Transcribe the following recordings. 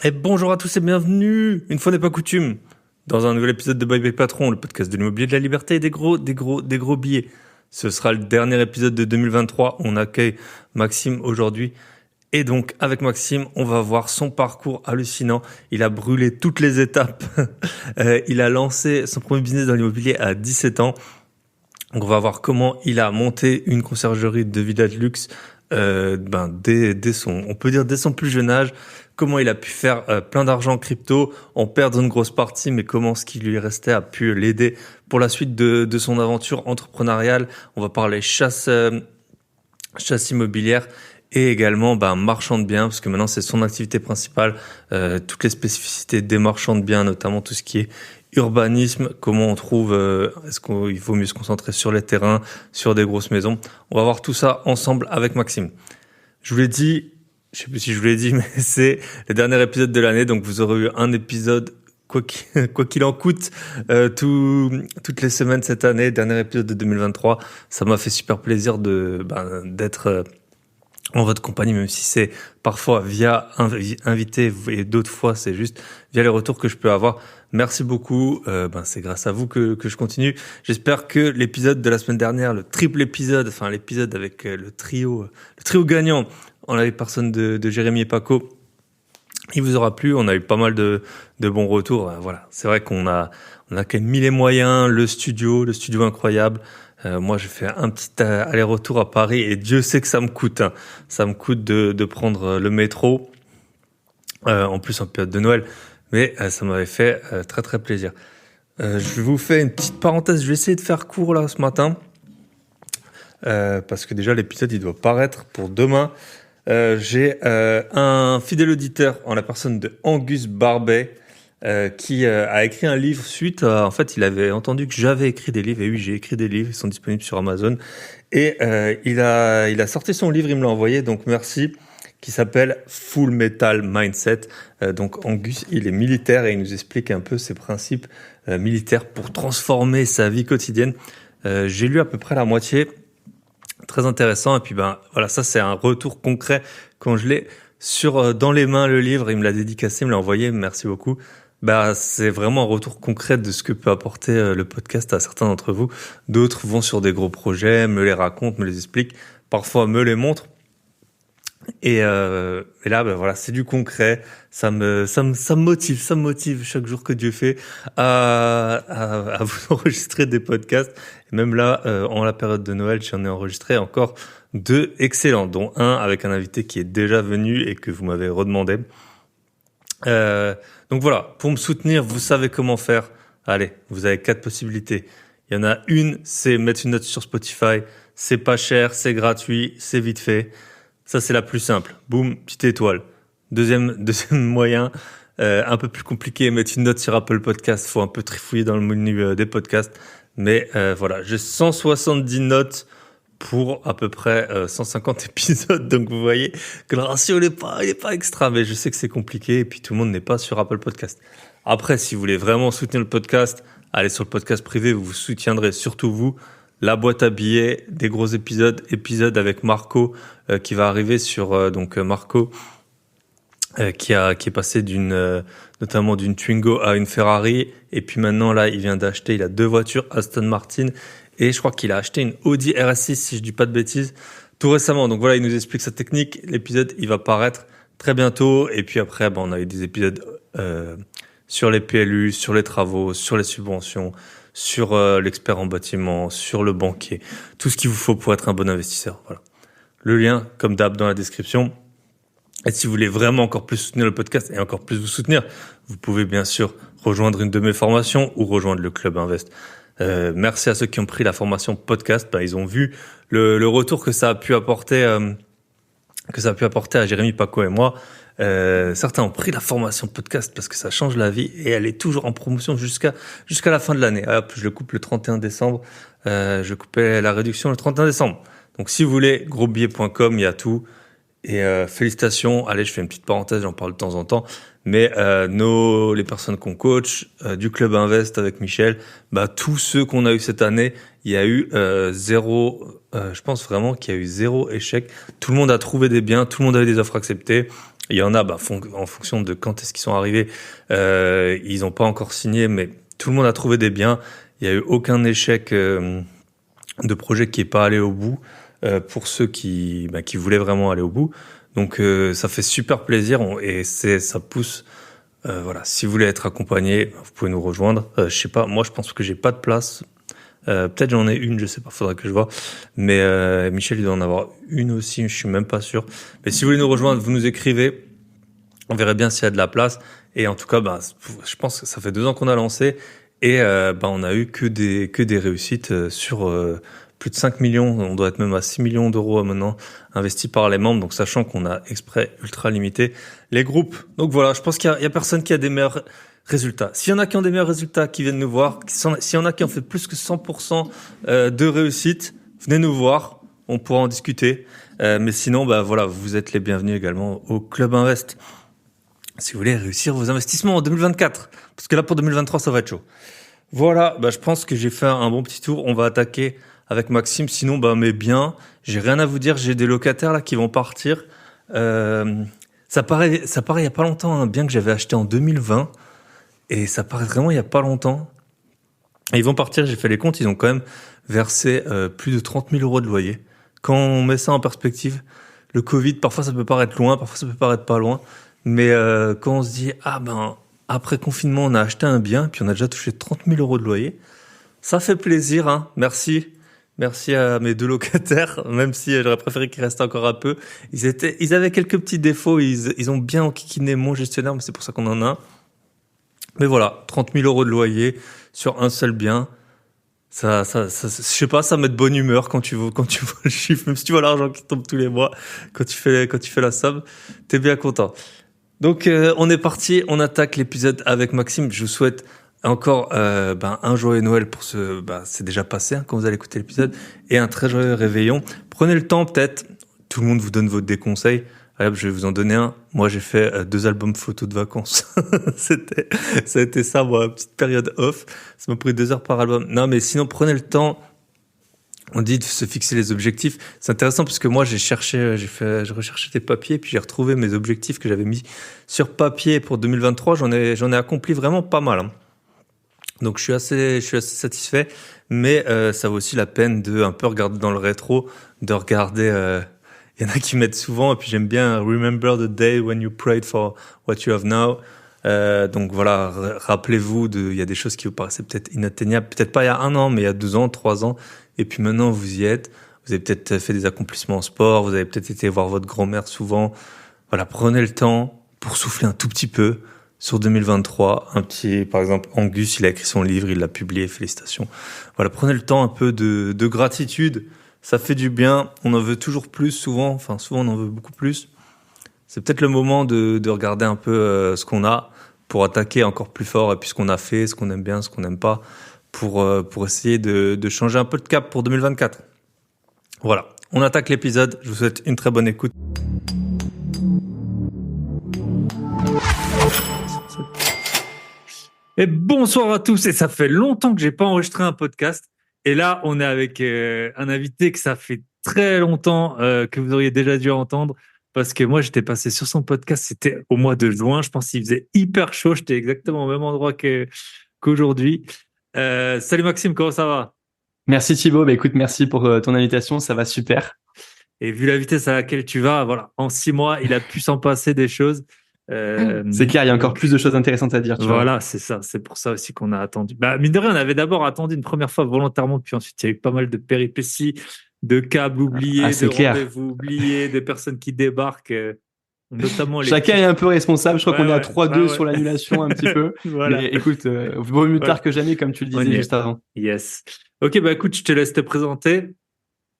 Et bonjour à tous et bienvenue, une fois n'est pas coutume, dans un nouvel épisode de Bye Bye Patron, le podcast de l'immobilier, de la liberté et des gros billets. Ce sera le dernier épisode de 2023. On accueille Maxime aujourd'hui. Et donc, avec Maxime, on va voir son parcours hallucinant. Il a brûlé toutes les étapes. Il a lancé son premier business dans l'immobilier à 17 ans. Donc, on va voir comment il a monté une conciergerie de villa de luxe dès son plus jeune âge, comment il a pu faire plein d'argent en crypto, en perdre une grosse partie, mais comment ce qui lui restait a pu l'aider pour la suite de son aventure entrepreneuriale. On va parler chasse immobilière et également marchand de biens, parce que maintenant c'est son activité principale, toutes les spécificités des marchands de biens, notamment tout ce qui est urbanisme, comment on trouve, est-ce qu'il vaut mieux se concentrer sur les terrains, sur des grosses maisons. On va voir tout ça ensemble avec Maxime. Je vous l'ai dit, je sais plus si je vous l'ai dit, mais c'est le dernier épisode de l'année, donc vous aurez eu un épisode quoi qu'il en coûte toutes les semaines cette année, dernier épisode de 2023. Ça m'a fait super plaisir d'être en votre compagnie, même si c'est parfois via invité et d'autres fois c'est juste via les retours que je peux avoir. Merci beaucoup, c'est grâce à vous que je continue. J'espère que l'épisode de la semaine dernière, le triple épisode, enfin l'épisode avec le trio gagnant en la personne de Jérémy et Paco, il vous aura plu. On a eu pas mal de bons retours. Voilà, c'est vrai qu'on a quand même mis les moyens, le studio incroyable. Moi, j'ai fait un petit aller-retour à Paris et Dieu sait que ça me coûte. Hein. Ça me coûte de prendre le métro, en plus en période de Noël. Mais ça m'avait fait très très plaisir. Je vous fais une petite parenthèse. Je vais essayer de faire court là ce matin. Parce que déjà l'épisode il doit paraître pour demain. J'ai un fidèle auditeur en la personne de Angus Barbet qui a écrit un livre suite à, en fait il avait entendu que j'avais écrit des livres, et oui j'ai écrit des livres, ils sont disponibles sur Amazon, et il a sorti son livre, il me l'a envoyé, donc merci, qui s'appelle Full Metal Mindset. Donc Angus il est militaire et il nous explique un peu ses principes militaires pour transformer sa vie quotidienne. J'ai lu à peu près la moitié. Très intéressant, et puis voilà, ça c'est un retour concret quand je l'ai dans les mains, le livre, il me l'a dédicacé, il me l'a envoyé, merci beaucoup. C'est vraiment un retour concret de ce que peut apporter le podcast à certains d'entre vous. D'autres vont sur des gros projets, me les racontent, me les expliquent, parfois me les montrent. Et là, voilà, c'est du concret. Ça me motive chaque jour que Dieu fait à vous enregistrer des podcasts. Et même là, en la période de Noël, j'en ai enregistré encore 2 excellents, dont un avec un invité qui est déjà venu et que vous m'avez redemandé. Donc voilà, pour me soutenir, vous savez comment faire. Allez, vous avez 4 possibilités. Il y en a une, c'est mettre une note sur Spotify. C'est pas cher, c'est gratuit, c'est vite fait. Ça, c'est la plus simple. Boum, petite étoile. Deuxième moyen, un peu plus compliqué, mettre une note sur Apple Podcast. Faut un peu trifouiller dans le menu des podcasts. Mais voilà, j'ai 170 notes pour à peu près 150 épisodes. Donc vous voyez que le ratio il est pas extra. Mais je sais que c'est compliqué et puis tout le monde n'est pas sur Apple Podcast. Après, si vous voulez vraiment soutenir le podcast, allez sur le podcast privé. Vous soutiendrez surtout vous. La boîte à billets, des gros épisodes avec Marco qui va arriver sur Marco qui est passé notamment d'une Twingo à une Ferrari, et puis maintenant là il a 2 voitures Aston Martin, et je crois qu'il a acheté une Audi RS6 si je dis pas de bêtises tout récemment. Donc voilà, il nous explique sa technique. L'épisode il va paraître très bientôt, et puis après on a eu des épisodes sur les PLU, sur les travaux, sur les subventions, sur l'expert en bâtiment, sur le banquier, tout ce qu'il vous faut pour être un bon investisseur. Voilà. Le lien, comme d'hab, dans la description. Et si vous voulez vraiment encore plus soutenir le podcast et encore plus vous soutenir, vous pouvez bien sûr rejoindre une de mes formations ou rejoindre le Club Invest. Merci à ceux qui ont pris la formation podcast. Ils ont vu le retour que ça a pu apporter à Jérémy, Paco et moi. Certains ont pris la formation podcast parce que ça change la vie, et elle est toujours en promotion jusqu'à la fin de l'année. Hop, je le coupe le 31 décembre. Je coupais la réduction le 31 décembre. Donc si vous voulez, grosbillet.com, il y a tout. Et félicitations. Allez, je fais une petite parenthèse, j'en parle de temps en temps. Mais les personnes qu'on coach, du Club Invest avec Michel, tous ceux qu'on a eu cette année, il y a eu zéro. Je pense vraiment qu'il y a eu 0 échec. Tout le monde a trouvé des biens, tout le monde a eu des offres acceptées. Il y en a, en fonction de quand est-ce qu'ils sont arrivés, ils n'ont pas encore signé, mais tout le monde a trouvé des biens. Il n'y a eu aucun échec de projet qui n'est pas allé au bout pour ceux qui voulaient vraiment aller au bout. Donc ça fait super plaisir ça pousse. Voilà, si vous voulez être accompagné, vous pouvez nous rejoindre. Je sais pas, moi je pense que j'ai pas de place. Peut-être j'en ai une, je sais pas, faudra que je vois. Mais Michel, il doit en avoir une aussi, je suis même pas sûr. Mais si vous voulez nous rejoindre, vous nous écrivez. On verrait bien s'il y a de la place. Et en tout cas, je pense que ça fait 2 ans qu'on a lancé et on a eu que des réussites sur plus de 5 millions. On doit être même à 6 millions d'euros maintenant investis par les membres. Donc sachant qu'on a exprès ultra limité les groupes. Donc voilà, je pense qu'il y a personne qui a des meilleurs résultats. S'il y en a qui ont des meilleurs résultats, qui viennent nous voir. S'il y en a qui ont fait plus que 100% de réussite, venez nous voir. On pourra en discuter. Mais sinon, voilà, vous êtes les bienvenus également au Club Invest. Si vous voulez réussir vos investissements en 2024. Parce que là, pour 2023, ça va être chaud. Voilà, je pense que j'ai fait un bon petit tour. On va attaquer avec Maxime. Sinon, mes biens, j'ai rien à vous dire. J'ai des locataires là qui vont partir. Ça paraît il y a pas longtemps, un bien que j'avais acheté en 2020. Et ça paraît vraiment il y a pas longtemps. Et ils vont partir, j'ai fait les comptes, ils ont quand même versé plus de 30 000 euros de loyer. Quand on met ça en perspective, le Covid, parfois ça peut paraître loin, parfois ça peut paraître pas loin. Mais quand on se dit, après confinement, on a acheté un bien, puis on a déjà touché 30 000 euros de loyer, ça fait plaisir, hein. Merci. Merci à mes 2 locataires, même si j'aurais préféré qu'ils restent encore un peu. Ils avaient quelques petits défauts, ils ont bien enquiquiné mon gestionnaire, mais c'est pour ça qu'on en a un. Mais voilà, 30 000 euros de loyer sur un seul bien. Ça, je sais pas, ça met de bonne humeur quand tu vois le chiffre, même si tu vois l'argent qui tombe tous les mois, quand tu fais la somme, t'es bien content. Donc on est parti, on attaque l'épisode avec Maxime. Je vous souhaite encore un joyeux Noël pour c'est déjà passé quand vous allez écouter l'épisode, et un très joyeux réveillon. Prenez le temps peut-être, tout le monde vous donne des conseils. Allez, je vais vous en donner un. Moi j'ai fait 2 albums photos de vacances. Ça a été ça, moi, petite période off. Ça m'a pris 2 heures par album. Non mais sinon prenez le temps. On dit de se fixer les objectifs. C'est intéressant parce que moi, j'ai recherché des papiers, puis j'ai retrouvé mes objectifs que j'avais mis sur papier pour 2023. J'en ai accompli vraiment pas mal, hein. Donc, je suis assez satisfait. Mais ça vaut aussi la peine de un peu regarder dans le rétro, de regarder. Il y en a qui mettent souvent, et puis j'aime bien Remember the day when you prayed for what you have now. Donc voilà, rappelez-vous il y a des choses qui vous paraissaient peut-être inatteignables, peut-être pas il y a 1 an, mais il y a 2 ans, 3 ans. Et puis maintenant, vous y êtes. Vous avez peut-être fait des accomplissements en sport. Vous avez peut-être été voir votre grand-mère souvent. Voilà, prenez le temps pour souffler un tout petit peu sur 2023. Par exemple, Angus, il a écrit son livre, il l'a publié, félicitations. Voilà, prenez le temps un peu de gratitude. Ça fait du bien. On en veut toujours plus souvent. Enfin, souvent, on en veut beaucoup plus. C'est peut-être le moment de regarder un peu ce qu'on a pour attaquer encore plus fort, et puis ce qu'on a fait, ce qu'on aime bien, ce qu'on n'aime pas, pour essayer de changer un peu de cap pour 2024. Voilà, on attaque l'épisode. Je vous souhaite une très bonne écoute. Et bonsoir à tous. Et ça fait longtemps que j'ai pas enregistré un podcast. Et là, on est avec un invité que ça fait très longtemps que vous auriez déjà dû entendre. Parce que moi, j'étais passé sur son podcast, c'était au mois de juin. Je pense qu'il faisait hyper chaud. J'étais exactement au même endroit qu'aujourd'hui. Salut Maxime, comment ça va? Merci Thibaut, écoute, merci pour ton invitation, ça va super. Et vu la vitesse à laquelle tu vas, voilà, en 6 mois, il a pu s'en passer des choses. C'est clair, il y a encore plus de choses intéressantes à dire, tu vois. Voilà, c'est ça. C'est pour ça aussi qu'on a attendu. Mine de rien, on avait d'abord attendu une première fois volontairement, puis ensuite, il y a eu pas mal de péripéties, de câbles oubliés, de rendez-vous oubliés, des personnes qui débarquent, notamment les... Chacun est un peu responsable. Je crois qu'on est à 3-2 sur l'annulation un petit peu. Voilà. Mais écoute, vaut mieux tard que jamais, comme tu le disais juste avant. Yes. Ok, écoute, je te laisse te présenter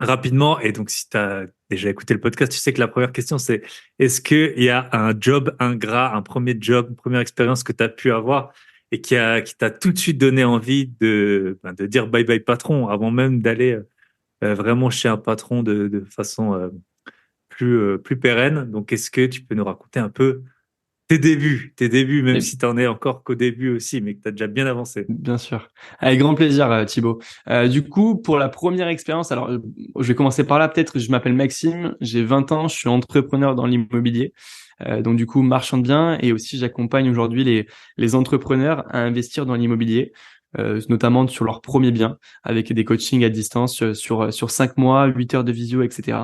rapidement. Et donc, si tu as déjà écouté le podcast, tu sais que la première question, c'est est-ce qu'il y a un job ingrat, un premier job, une première expérience que tu as pu avoir et qui t'a tout de suite donné envie de dire bye bye patron avant même d'aller vraiment chez un patron de façon plus pérenne. Donc, est-ce que tu peux nous raconter un peu tes débuts, même Et si t'en es encore qu'au début aussi, mais que t'as déjà bien avancé. bien sûr. Avec grand plaisir, Thibaut. Du coup, pour la première expérience, alors je vais commencer par là peut-être. Je m'appelle Maxime, j'ai 20 ans, je suis entrepreneur dans l'immobilier. Donc du coup, marchand de biens et aussi j'accompagne aujourd'hui les entrepreneurs à investir dans l'immobilier, notamment sur leur premier bien, avec des coachings à distance sur 5 mois, 8 heures de visio, etc.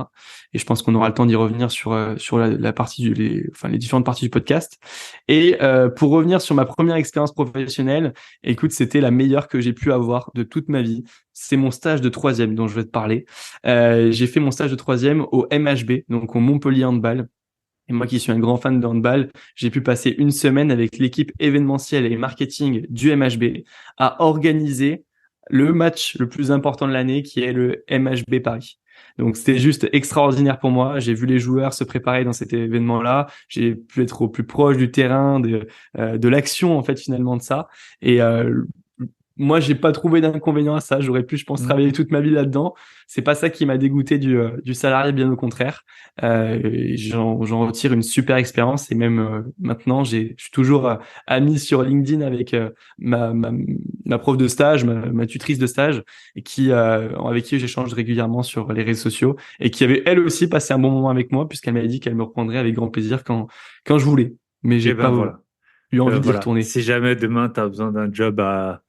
Et je pense qu'on aura le temps d'y revenir sur la partie les différentes parties du podcast. Et pour revenir sur ma première expérience professionnelle, écoute, c'était la meilleure que j'ai pu avoir de toute ma vie. C'est mon stage de troisième dont je vais te parler. J'ai fait mon stage de troisième au MHB, donc au Montpellier Handball. Et moi qui suis un grand fan de handball, j'ai pu passer une semaine avec l'équipe événementielle et marketing du MHB à organiser le match le plus important de l'année qui est le MHB Paris. Donc c'était juste extraordinaire pour moi. J'ai vu les joueurs se préparer dans cet événement-là. J'ai pu être au plus proche du terrain, de l'action en fait finalement de ça. Et moi, j'ai pas trouvé d'inconvénient à ça. J'aurais pu, je pense, Mm. travailler toute ma vie là-dedans. C'est pas ça qui m'a dégoûté du salarié, bien au contraire. J'en retire une super expérience et même maintenant, je suis toujours ami sur LinkedIn avec ma prof de stage, ma tutrice de stage, et avec qui j'échange régulièrement sur les réseaux sociaux et qui avait elle aussi passé un bon moment avec moi puisqu'elle m'avait dit qu'elle me reprendrait avec grand plaisir quand je voulais. Mais j'ai Et ben pas voilà. eu envie d'y Voilà. retourner. Si jamais demain tu as besoin d'un job à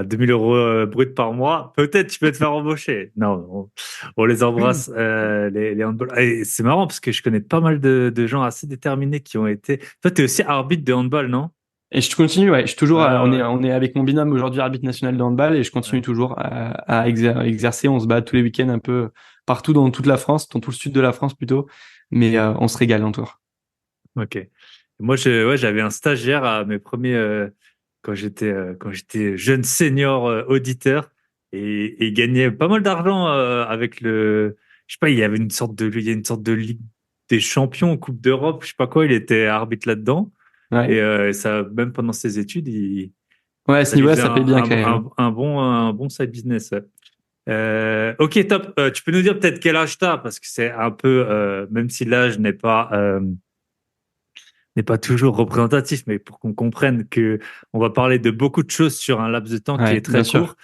2 000 € brut par mois, peut-être tu peux te faire embaucher. Non, on les embrasse, les handball. Et c'est marrant parce que je connais pas mal de gens assez déterminés qui ont été. Toi, tu es aussi arbitre de handball, non? Et je continue, ouais. Je suis toujours, Ouais, on est avec mon binôme aujourd'hui arbitre national de handball et je continue ouais. toujours à exercer. On se bat tous les week-ends un peu partout dans toute la France, dans tout le sud de la France plutôt, mais on se régale encore. Ok. Moi, ouais, j'avais un stagiaire à mes premiers quand j'étais jeune senior auditeur et il gagnait pas mal d'argent avec je sais pas, il y a une sorte de ligue des champions, Coupe d'Europe, je sais pas quoi. Il était arbitre là-dedans et Ouais, ça, même pendant ses études, ouais, à ce ça lui niveau-là, faisait ça paye bien quand même. un bon side business. Ouais. Ok, top. Tu peux nous dire peut-être quel âge t'as parce que c'est un peu, même si l'âge n'est pas toujours représentatif, mais pour qu'on comprenne que on va parler de beaucoup de choses sur un laps de temps qui Ouais, est bien très sûr. court.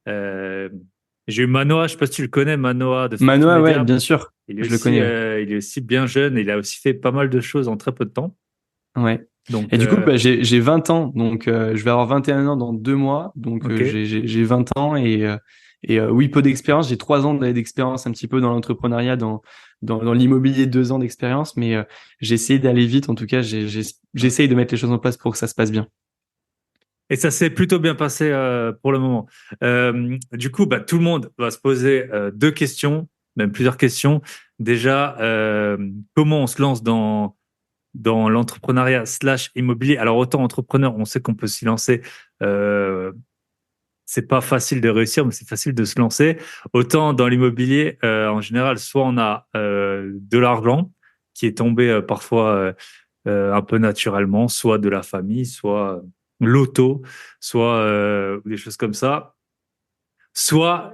Euh, j'ai eu Manoa, je sais pas si tu le connais, Manoa de Sporting Manoa, ouais, Media. bien sûr. Je le connais. Ouais. Il est aussi bien jeune. Il a aussi fait pas mal de choses en très peu de temps. Ouais. Donc, Et du coup, bah, j'ai 20 ans, donc je vais avoir 21 ans dans 2 mois, donc ok. j'ai 20 ans et oui, peu d'expérience. J'ai 3 ans d'expérience un petit peu dans l'entrepreneuriat, dans l'immobilier, 2 ans d'expérience, mais j'ai essayé d'aller vite. En tout cas, j'essaye de mettre les choses en place pour que ça se passe bien. Et ça s'est plutôt bien passé pour le moment. Du coup, bah, tout le monde va se poser deux questions, même plusieurs questions. Déjà, comment on se lance dans l'entrepreneuriat slash immobilier. Alors, autant entrepreneur, on sait qu'on peut s'y lancer. Euh, c'est pas facile de réussir, mais c'est facile de se lancer. Autant dans l'immobilier, en général, soit on a de l'argent qui est tombé parfois un peu naturellement, soit de la famille, soit l'auto, soit des choses comme ça. Soit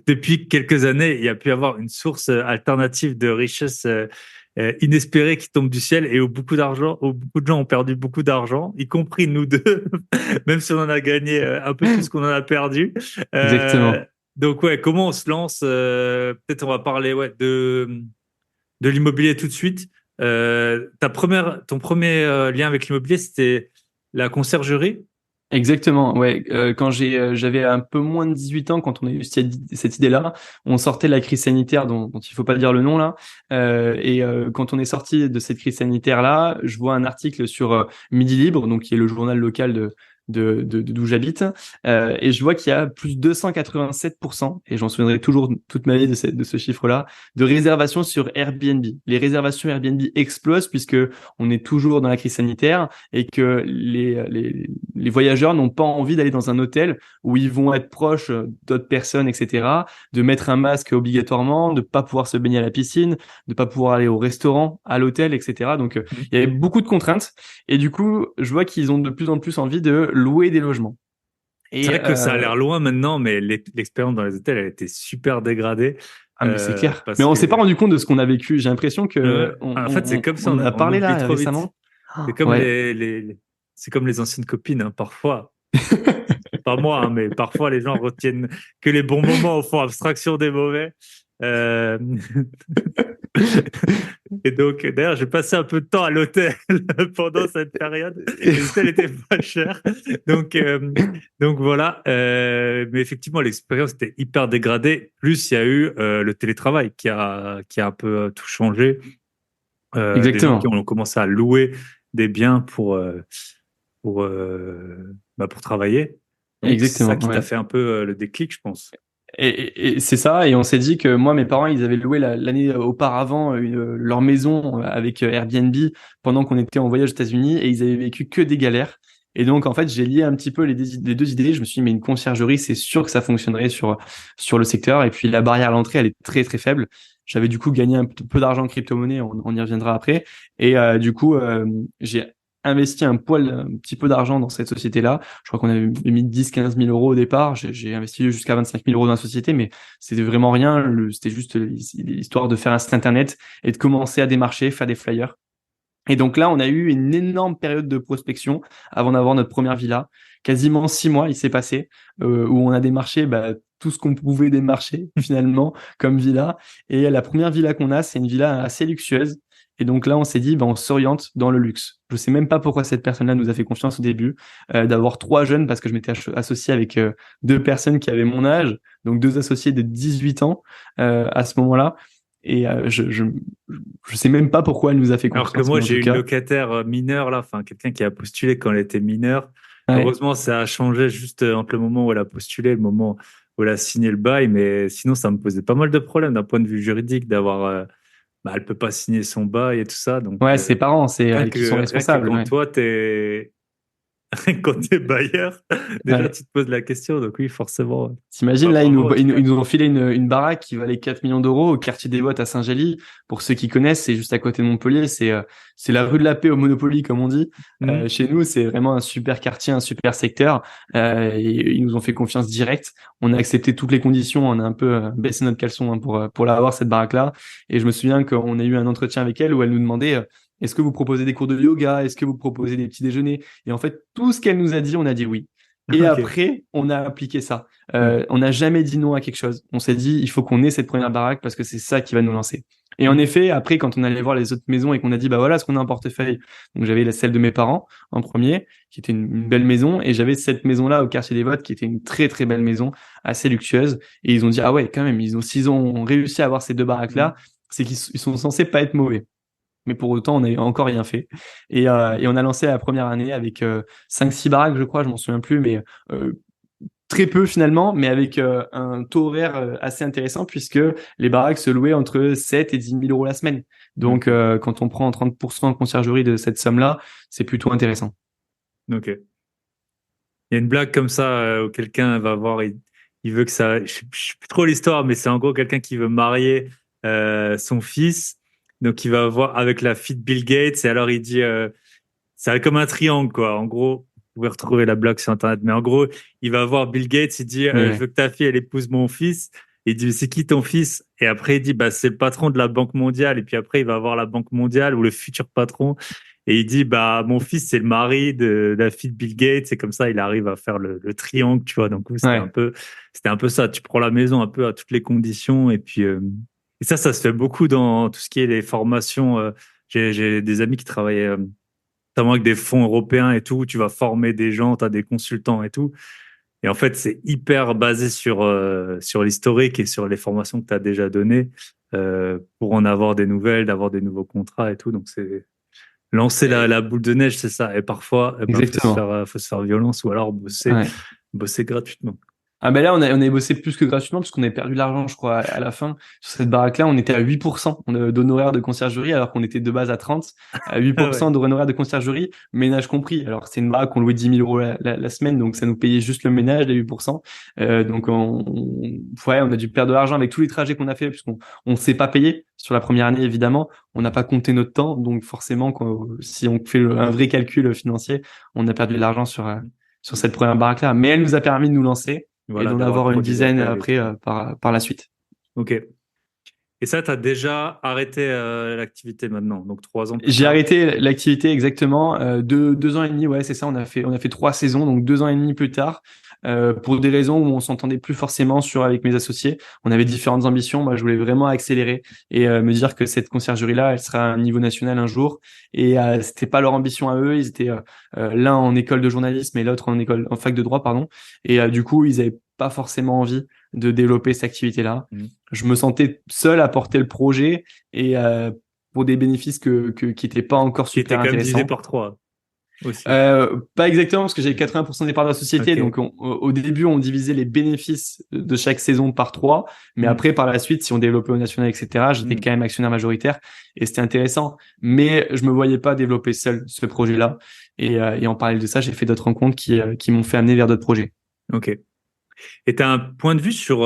depuis quelques années, il y a pu avoir une source alternative de richesse inespérée qui tombe du ciel et où beaucoup de gens ont perdu beaucoup d'argent, y compris nous deux, même si on en a gagné un peu plus qu'on en a perdu. Euh, Exactement. donc ouais, comment on se lance peut-être on va parler ouais, de l'immobilier tout de suite. Ton premier lien avec l'immobilier, c'était la conciergerie. Exactement, ouais. Quand j'avais un peu moins de 18 ans, quand on a eu cette idée-là, on sortait de la crise sanitaire dont il faut pas dire le nom là. Quand on est sorti de cette crise sanitaire-là, je vois un article sur Midi Libre, donc qui est le journal local d'où j'habite, et je vois qu'il y a plus de 287%, et j'en souviendrai toujours toute ma vie de ce chiffre-là, de réservations sur Airbnb. Les réservations Airbnb explosent puisque on est toujours dans la crise sanitaire et que les voyageurs n'ont pas envie d'aller dans un hôtel où ils vont être proches d'autres personnes, etc., de mettre un masque obligatoirement, de pas pouvoir se baigner à la piscine, de pas pouvoir aller au restaurant, à l'hôtel, etc. Donc, il y avait beaucoup de contraintes. Et du coup, je vois qu'ils ont de plus en plus envie de louer des logements. C'est Et vrai que ça a l'air loin maintenant, mais l'expérience dans les hôtels, elle était super dégradée ah mais c'est clair. Mais parce on s'est pas que rendu compte de ce qu'on a vécu. J'ai l'impression que en fait c'est comme ça, on en a on parlé oublie là trop vite. récemment. C'est comme Ouais, c'est comme les anciennes copines, hein, parfois. Pas moi, hein, mais parfois les gens retiennent que les bons moments, font abstraction des mauvais. Euh, Et donc, d'ailleurs, j'ai passé un peu de temps à l'hôtel pendant cette période. Et l'hôtel était pas cher. Donc, euh, donc voilà. Mais effectivement, l'expérience était hyper dégradée. Plus, il y a eu le télétravail qui a un peu tout changé. Des gens qui exactement, ont commencé à louer des biens pour travailler. Donc, c'est ça exactement. qui t'a Ouais. fait un peu le déclic, je pense. Et c'est ça, et on s'est dit que moi, mes parents, ils avaient loué l'année auparavant leur maison avec Airbnb pendant qu'on était en voyage aux États-Unis et ils avaient vécu que des galères. Et donc, en fait, j'ai lié un petit peu les deux idées. Je me suis dit, mais une conciergerie, c'est sûr que ça fonctionnerait sur le secteur. Et puis, la barrière à l'entrée, elle est très, très faible. J'avais du coup gagné un peu d'argent en crypto-monnaie, on y reviendra après. Et du coup, j'ai investi un petit peu d'argent dans cette société-là. Je crois qu'on avait mis 10-15 000 euros au départ. J'ai investi jusqu'à 25 000 euros dans la société, mais c'était vraiment rien. C'était juste l'histoire de faire un site internet et de commencer à démarcher, faire des flyers. Et donc là, on a eu une énorme période de prospection avant d'avoir notre première villa. Quasiment 6 mois, il s'est passé, où on a démarché tout ce qu'on pouvait démarcher finalement comme villa. Et la première villa qu'on a, c'est une villa assez luxueuse. Et donc là, on s'est dit, on s'oriente dans le luxe. Je sais même pas pourquoi cette personne-là nous a fait confiance au début, d'avoir 3 jeunes, parce que je m'étais associé avec 2 personnes qui avaient mon âge, donc 2 associés de 18 ans à ce moment-là. Et je sais même pas pourquoi elle nous a fait Alors que confiance, moi, mais en j'ai tout une cas, locataire mineure, là, enfin, quelqu'un qui a postulé quand elle était mineure. ouais. Heureusement, ça a changé juste entre le moment où elle a postulé et le moment où elle a signé le bail, mais sinon, ça me posait pas mal de problèmes d'un point de vue juridique d'avoir, elle peut pas signer son bail et tout ça. Donc, Ouais, ses parents, c'est rien qui sont rien que responsables. quand Ouais. toi, quand t'es bailleur, déjà, Ouais. tu te poses la question. Donc oui, forcément. T'imagines, Bah, là, bravo, en tout ils cas. nous ont filé une baraque qui valait 4 millions d'euros au quartier des Boîtes à Saint-Gély. Pour ceux qui connaissent, c'est juste à côté de Montpellier. C'est la rue de la Paix au Monopoly, comme on dit. Mhm. Chez nous, c'est vraiment un super quartier, un super secteur. Et ils nous ont fait confiance directe. On a accepté toutes les conditions. On a un peu baissé notre caleçon, hein, pour l'avoir, cette baraque-là. Et je me souviens qu'on a eu un entretien avec elle où elle nous demandait, est-ce que vous proposez des cours de yoga? Est-ce que vous proposez des petits déjeuners? Et en fait, tout ce qu'elle nous a dit, on a dit oui. Et Ok. après, on a appliqué ça. Ouais. On n'a jamais dit non à quelque chose. On s'est dit, il faut qu'on ait cette première baraque parce que c'est ça qui va nous lancer. Et en Mhm. effet, après, quand on allait voir les autres maisons et qu'on a dit, bah voilà ce qu'on a en portefeuille. Donc j'avais celle de mes parents en premier, qui était une belle maison, et j'avais cette maison-là au quartier des Votes, qui était une très très belle maison, assez luxueuse. Et ils ont dit, ah ouais, quand même, s'ils ont réussi à avoir ces deux baraques-là, Mhm. c'est qu'ils sont censés pas être mauvais. Mais pour autant, on n'a encore rien fait. Et on a lancé la première année avec 5-6 baraques, je crois, je m'en souviens plus, mais très peu finalement, mais avec un taux horaire assez intéressant puisque les baraques se louaient entre 7 et 10 000 euros la semaine. Donc, Ok. quand on prend 30% de conciergerie de cette somme-là, c'est plutôt intéressant. Ok. Il y a une blague comme ça où quelqu'un va voir, il veut que ça. Je sais plus trop l'histoire, mais c'est en gros quelqu'un qui veut marier son fils. Donc il va voir avec la fille de Bill Gates et alors il dit, c'est comme un triangle quoi. En gros, vous pouvez retrouver la blague sur Internet, mais en gros, il va voir Bill Gates, il dit, Oui, je oui. veux que ta fille elle épouse mon fils. Et il dit, c'est qui ton fils? Et après il dit, bah c'est le patron de la Banque mondiale. Et puis après il va voir la Banque mondiale ou le futur patron. Et il dit, bah, mon fils, c'est le mari de la fille de Bill Gates. Et comme ça, il arrive à faire le triangle, tu vois. Donc, oui, Ouais. c'était un peu ça. Tu prends la maison un peu à toutes les conditions. Et puis, et ça se fait beaucoup dans tout ce qui est les formations. J'ai des amis qui travaillaient, notamment avec des fonds européens et tout. Tu vas former des gens, tu as des consultants et tout. Et en fait, c'est hyper basé sur l'historique et sur les formations que tu as déjà données, pour en avoir des nouvelles, d'avoir des nouveaux contrats et tout. Donc, c'est, lancer Et- la boule de neige, c'est ça. Et parfois, eh ben, Exactement. faut se faire violence ou alors Ouais. bosser gratuitement. Ah ben là, on a bossé plus que gratuitement parce qu'on avait perdu de l'argent, je crois, à la fin. Sur cette baraque-là, on était à 8% d'honoraires de conciergerie alors qu'on était de base à 30. À Ah ouais. 8% d'honoraires de conciergerie, ménage compris. Alors c'est une baraque qu'on louait 10 000 euros la semaine, donc ça nous payait juste le ménage, les 8%. Donc ouais, on a dû perdre de l'argent avec tous les trajets qu'on a fait puisqu'on s'est pas payé sur la première année, évidemment. On n'a pas compté notre temps, donc forcément, si on fait un vrai calcul financier, on a perdu de l'argent sur cette première baraque-là. Mais elle nous a permis de nous lancer et Voilà, d'en d'avoir le avoir une dizaine propriétaire et après tout. par la suite. Ok. Et ça, tu as déjà arrêté l'activité maintenant, donc 3 ans plus J'ai tard. arrêté l'activité exactement 2 ans et demi. Ouais, c'est ça. On a fait 3 saisons, donc 2 ans et demi plus tard, pour des raisons où on s'entendait plus forcément avec mes associés. On avait différentes ambitions. Moi, je voulais vraiment accélérer et me dire que cette conciergerie-là, elle sera à un niveau national un jour. Et c'était pas leur ambition à eux. Ils étaient l'un en école de journalisme et l'autre en fac de droit, pardon. Et du coup, ils avaient pas forcément envie de développer cette activité-là. Mhm. Je me sentais seul à porter le projet et pour des bénéfices qui étaient pas encore Qui était super quand même divisé intéressants. par 3 aussi. Pas exactement parce que j'ai 80% des parts de la société, Ok. donc au début on divisait les bénéfices de chaque saison par 3, mais Mm. après par la suite si on développait au national etc, j'étais Mm. quand même actionnaire majoritaire et c'était intéressant, mais je me voyais pas développer seul ce projet-là et en parallèle de ça j'ai fait d'autres rencontres qui m'ont fait amener vers d'autres projets. Ok. Et tu as un point de vue sur...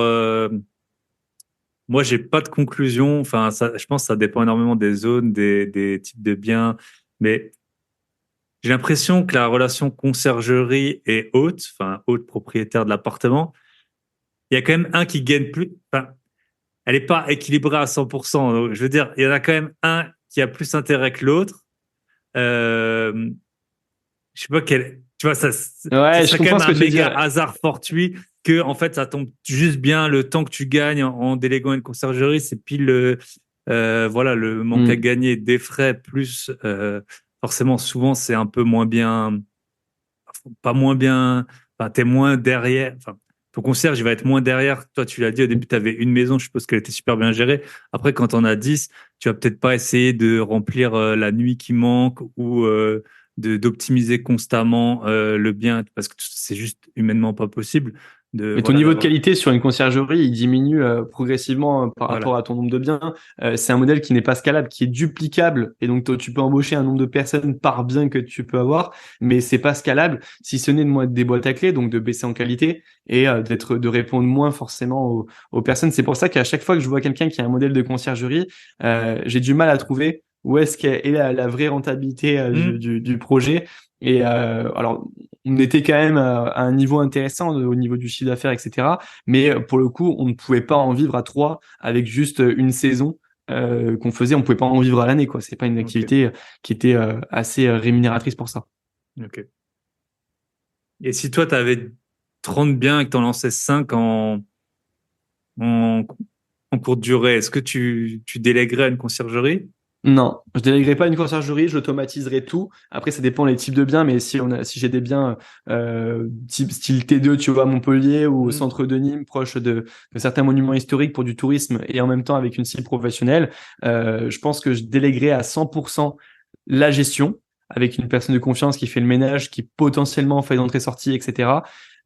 moi, j'ai pas de conclusion. Enfin, ça, je pense que ça dépend énormément des zones, des types de biens. Mais j'ai l'impression que la relation conciergerie et hôte, enfin, hôte propriétaire de l'appartement, il y a quand même un qui gagne plus. Enfin, elle n'est pas équilibrée à 100%. Donc, je veux dire, il y en a quand même un qui a plus intérêt que l'autre. Euh, je sais pas quel, tu vois, ça Ouais, je serait quand comprends même ce que un tu veux méga dire. hasard fortuit que, en fait, ça tombe juste bien le temps que tu gagnes en déléguant une conciergerie, c'est pile voilà, le manque à Hmm. gagner des frais plus, forcément, souvent, c'est un peu moins bien, pas moins bien, enfin, t'es moins derrière, enfin, ton concierge, il va être moins derrière. Toi, tu l'as dit au début, tu avais une maison, je suppose qu'elle était super bien gérée. Après, quand on a 10, tu vas peut-être pas essayer de remplir la nuit qui manque ou d'optimiser constamment le bien parce que c'est juste humainement pas possible de, Mais ton voilà, niveau de d'avoir, qualité sur une conciergerie, il diminue progressivement par rapport voilà. à ton nombre de biens. C'est un modèle qui n'est pas scalable, qui est duplicable. Et donc, toi, tu peux embaucher un nombre de personnes par bien que tu peux avoir, mais c'est pas scalable si ce n'est des boîtes à clés, donc de baisser en qualité et de répondre moins forcément aux personnes. C'est pour ça qu'à chaque fois que je vois quelqu'un qui a un modèle de conciergerie, j'ai du mal à trouver où est-ce qu'est est la vraie rentabilité du, Hmm. du, du projet. Et alors, on était quand même à un niveau intéressant au niveau du chiffre d'affaires, etc. Mais pour le coup, on ne pouvait pas en vivre à 3 avec juste une saison qu'on faisait. On pouvait pas en vivre à l'année, quoi. C'est pas une Ok, activité qui était assez rémunératrice pour ça. ok. Et si toi, tu avais 30 biens et que tu en lançais 5 en, en courte durée, est-ce que tu délèguerais à une conciergerie? Non, je délèguerai pas une conciergerie, j'automatiserai tout. Après, ça dépend des types de biens, mais si j'ai des biens type style T2, tu vois, à Montpellier ou au Hmm. centre de Nîmes, proche de certains monuments historiques pour du tourisme et en même temps avec une cible professionnelle, je pense que je délèguerai à 100% la gestion avec une personne de confiance qui fait le ménage, qui potentiellement fait d'entrée-sortie, etc.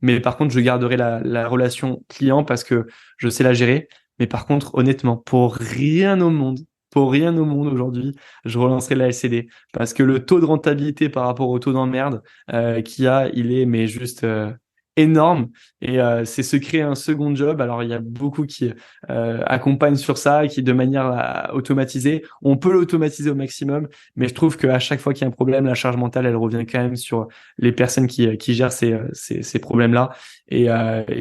Mais par contre, je garderai la relation client parce que je sais la gérer. Mais par contre, honnêtement, pour rien au monde aujourd'hui, je relancerai la LCD parce que le taux de rentabilité par rapport au taux d'emmerde qu'il y a, il est mais juste énorme et c'est se créer un second job. Alors il y a beaucoup qui accompagnent sur ça, qui de manière automatisée, on peut l'automatiser au maximum, mais je trouve qu'à chaque fois qu'il y a un problème, la charge mentale, elle revient quand même sur les personnes qui gèrent ces problèmes-là et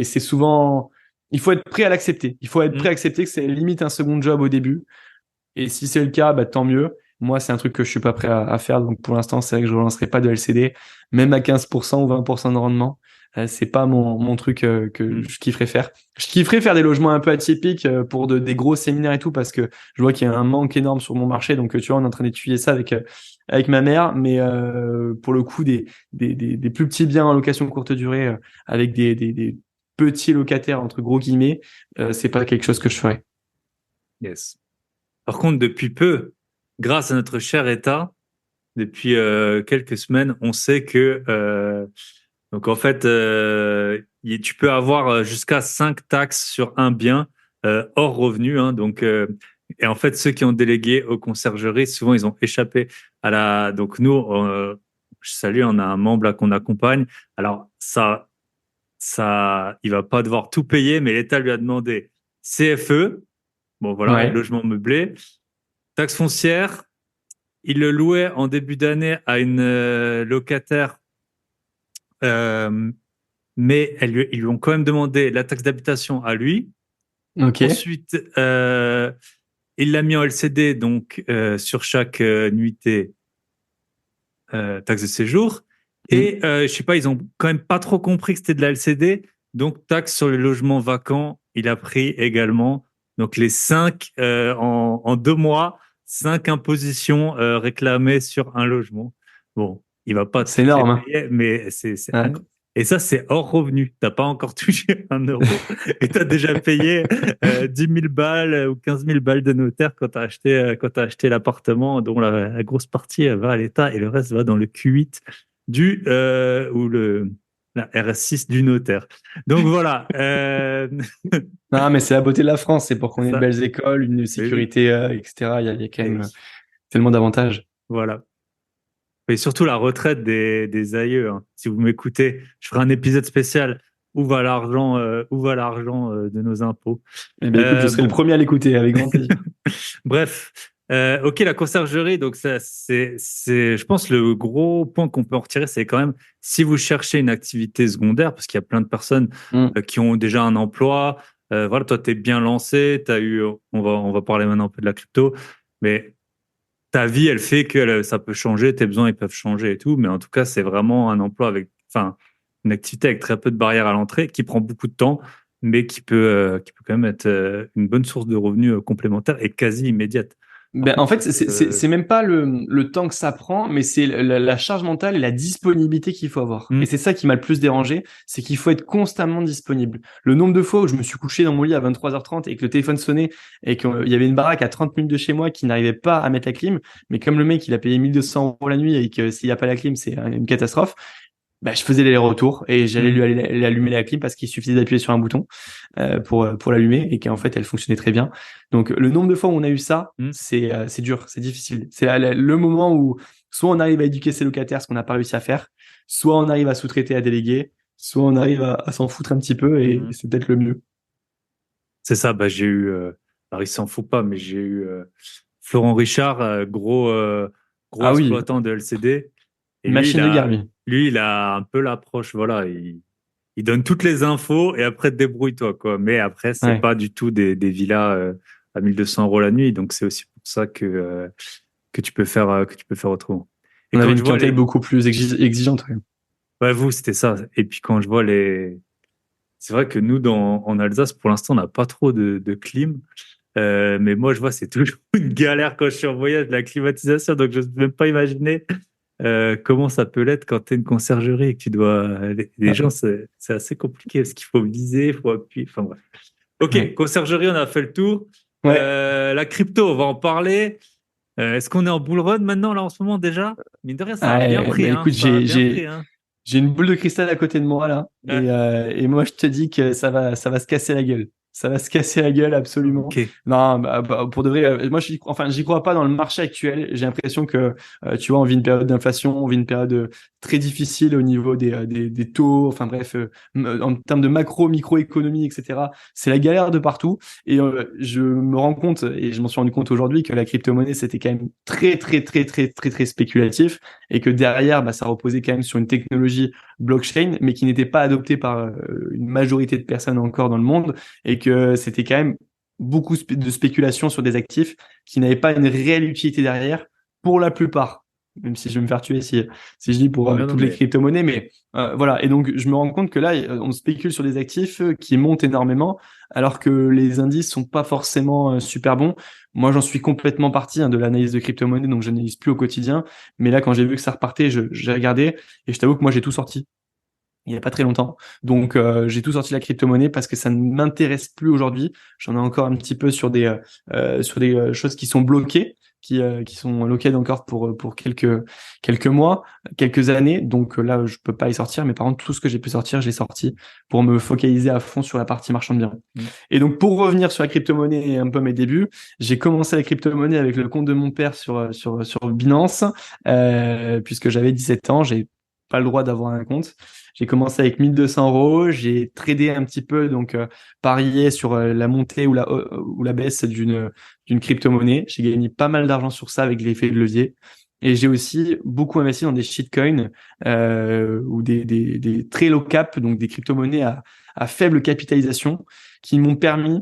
c'est souvent il faut être prêt à l'accepter. Il faut être prêt à Hmm. accepter que c'est limite un second job au début et si c'est le cas, bah, tant mieux. Moi, c'est un truc que je suis pas prêt à faire. Donc, pour l'instant, c'est vrai que je relancerai pas de LCD, même à 15% ou 20% de rendement. C'est pas mon truc que Hmm. je kifferais faire. Je kifferais faire des logements un peu atypiques pour des gros séminaires et tout, parce que je vois qu'il y a un manque énorme sur mon marché. Donc, tu vois, on est en train d'étudier ça avec ma mère. Mais pour le coup, des plus petits biens en location courte durée avec des petits locataires, entre gros guillemets, c'est pas quelque chose que je ferais. Yes. Par contre, depuis peu, grâce à notre cher État, depuis quelques semaines, on sait que donc en fait, tu peux avoir jusqu'à 5 taxes sur un bien hors revenu. Hein, donc et en fait, ceux qui ont délégué aux conciergeries, souvent ils ont échappé à la. Donc nous, je salue, on a un membre là qu'on accompagne. Alors il va pas devoir tout payer, mais l'État lui a demandé CFE. Bon voilà, Ouais. logement meublé, taxe foncière. Il le louait en début d'année à une locataire, euh, mais ils lui ont quand même demandé la taxe d'habitation à lui. Ok. Ensuite, il l'a mis en LCD, donc sur chaque nuitée, taxe de séjour. Et je sais pas, ils ont quand même pas trop compris que c'était de la LCD, donc taxe sur les logements vacants, il a pris également. Donc les 5 en 2 mois, 5 impositions réclamées sur un logement. Bon, il va pas C'est toutes les énorme, hein. payer, mais c'est Ouais. incroyable. Et ça, c'est hors revenu. T'as pas encore touché 1 euro et t'as déjà payé 10 000 balles ou 15 000 balles de notaire quand t'as acheté l'appartement, dont la grosse partie va à l'État et le reste va dans le Q8 ou la RS6 du notaire. Donc voilà. Non, mais c'est la beauté de la France, c'est pour C'est qu'on ait de ça. belles écoles, une Oui, oui. sécurité, etc. Il y a quand Et même oui. tellement d'avantages. Voilà. Et surtout la retraite des aïeux, hein. Si vous m'écoutez, je ferai un épisode spécial. Où va l'argent de nos impôts? Eh bien, écoute, je serai le Bon, premier à l'écouter avec grand plaisir. bref. Ok, la conciergerie, donc ça, je pense, le gros point qu'on peut en retirer, c'est quand même si vous cherchez une activité secondaire, parce qu'il y a plein de personnes Mm. qui ont déjà un emploi. Voilà, toi, t'es bien lancé, on va parler maintenant un peu de la crypto, mais ta vie, elle fait que ça peut changer, tes besoins, ils peuvent changer et tout. Mais en tout cas, c'est vraiment un emploi enfin, une activité avec très peu de barrières à l'entrée, qui prend beaucoup de temps, mais qui peut quand même être une bonne source de revenus complémentaires et quasi immédiate. Par Ben, en contre, fait, c'est même pas le temps que ça prend, mais c'est la charge mentale et la disponibilité qu'il faut avoir. Et hmm, c'est ça qui m'a le plus dérangé, c'est qu'il faut être constamment disponible. Le nombre de fois où je me suis couché dans mon lit à 23h30 et que le téléphone sonnait et qu'il y avait une baraque à 30 minutes de chez moi qui n'arrivait pas à mettre la clim, mais comme le mec, il a payé 1 200 € la nuit et que s'il n'y a pas la clim, c'est une catastrophe, bah, je faisais l'aller-retour et j'allais hmm, lui allumer la clim parce qu'il suffisait d'appuyer sur un bouton pour l'allumer et qu'en fait elle fonctionnait très bien. Donc le nombre de fois où on a eu ça, hmm. c'est dur, c'est difficile. C'est le moment où soit on arrive à éduquer ses locataires, ce qu'on n'a pas réussi à faire, soit on arrive à sous-traiter, à déléguer, soit on arrive à s'en foutre un petit peu et Mhm. c'est peut-être le mieux. C'est ça, bah, j'ai eu, alors il s'en fout pas, mais j'ai eu Florent Richard, gros Ah oui, exploitant de LCD. Et une machine de guerre lui. lui, il a un peu l'approche, voilà, il donne toutes les infos et après débrouille-toi, quoi. Mais après, c'est Ouais. pas du tout des villas à 1 200 € la nuit, donc c'est aussi pour ça que tu peux faire autrement. Et On avait quand je une vois clientèle beaucoup plus exigeante. Ouais. ouais, vous, c'était ça. Et puis quand je vois c'est vrai que nous, en Alsace, pour l'instant, on n'a pas trop de clim. Mais moi, je vois, c'est toujours une galère quand je suis en voyage, la climatisation. Donc, je ne peux même pas imaginer comment ça peut l'être quand tu es une conciergerie et que tu dois. Les gens, c'est assez compliqué parce qu'il faut viser, il faut appuyer. Enfin, bref. Ok, Ouais. conciergerie, on a fait le tour. Ouais. La crypto, on va en parler. Est-ce qu'on est en bull run maintenant, là, en ce moment, déjà? Mine de rien, ça a bien Ouais, bah pris, hein. écoute, Ça a bien pris, hein. j'ai une boule de cristal à côté de moi là, Ouais. et moi je te dis que ça va se casser la gueule. Ça va se casser la gueule absolument. Ok. Non, pour de vrai, moi j'y crois pas dans le marché actuel. J'ai l'impression que, tu vois, on vit une période d'inflation, on vit une période très difficile au niveau des taux. Enfin bref, en termes de macro, microéconomie, etc. C'est la galère de partout. Et je me rends compte, et je m'en suis rendu compte aujourd'hui, que la crypto-monnaie c'était quand même très spéculatif et que derrière, bah, ça reposait quand même sur une technologie blockchain, mais qui n'était pas adoptée par une majorité de personnes encore dans le monde, et que c'était quand même beaucoup de spéculation sur des actifs qui n'avaient pas une réelle utilité derrière, pour la plupart. Même si je vais me faire tuer si je dis pour Non, non, toutes les mais crypto-monnaies, mais voilà. Et donc, je me rends compte que là, on spécule sur des actifs qui montent énormément, alors que les indices sont pas forcément super bons. Moi, j'en suis complètement parti, hein, de l'analyse de crypto-monnaie, donc je n'analyse plus au quotidien. Mais là, quand j'ai vu que ça repartait, j'ai regardé et je t'avoue que moi, j'ai tout sorti il y a pas très longtemps. Donc, j'ai tout sorti de la crypto-monnaie parce que ça ne m'intéresse plus aujourd'hui. J'en ai encore un petit peu sur des choses qui sont bloquées, qui sont lockées encore pour quelques mois, quelques années. Donc là, je peux pas y sortir. Mais par contre, tout ce que j'ai pu sortir, j'ai sorti pour me focaliser à fond sur la partie marchand de biens. hmm, Et donc, pour revenir sur la crypto-monnaie et un peu mes débuts, j'ai commencé la crypto-monnaie avec le compte de mon père sur Binance, puisque j'avais 17 ans. J'ai pas le droit d'avoir un compte. J'ai commencé avec 1 200 €. J'ai tradé un petit peu, donc parié sur la montée ou la baisse d'une crypto-monnaie. J'ai gagné pas mal d'argent sur ça avec l'effet de levier. Et j'ai aussi beaucoup investi dans des shitcoins ou des très low cap, donc des crypto-monnaies à faible capitalisation, qui m'ont permis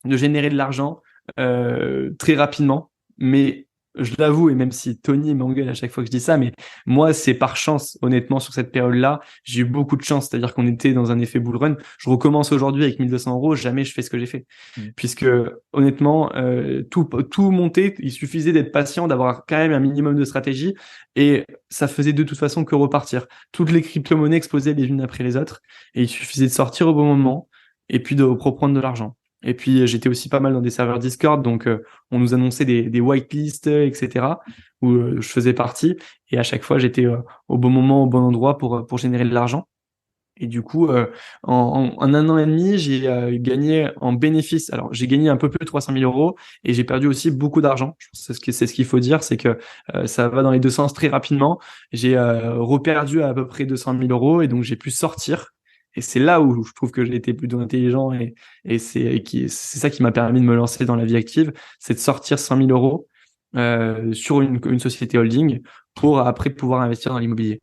de générer de l'argent très rapidement. Mais je l'avoue, et même si Tony m'engueule à chaque fois que je dis ça, mais moi, c'est par chance, honnêtement, sur cette période-là, j'ai eu beaucoup de chance. C'est-à-dire qu'on était dans un effet bull run. Je recommence aujourd'hui avec 1 200 euros, jamais je fais ce que j'ai fait. Puisque, honnêtement, tout montait, il suffisait d'être patient, d'avoir quand même un minimum de stratégie, et ça faisait de toute façon que repartir. Toutes les crypto-monnaies explosaient les unes après les autres, et il suffisait de sortir au bon moment, et puis de reprendre de l'argent. Et puis, j'étais aussi pas mal dans des serveurs Discord, donc on nous annonçait des whitelists, etc., où je faisais partie. Et à chaque fois, j'étais au bon moment, au bon endroit pour générer de l'argent. Et du coup, en 1 an et demi, j'ai gagné en bénéfice. Alors, j'ai gagné un peu plus de 300 000 euros et j'ai perdu aussi beaucoup d'argent. C'est ce qu'il faut dire, c'est que ça va dans les deux sens très rapidement. J'ai reperdu à peu près 200 000 euros et donc j'ai pu sortir. Et c'est là où je trouve que j'ai été plutôt intelligent et c'est ça qui m'a permis de me lancer dans la vie active, c'est de sortir 100 000 euros sur une société holding pour après pouvoir investir dans l'immobilier.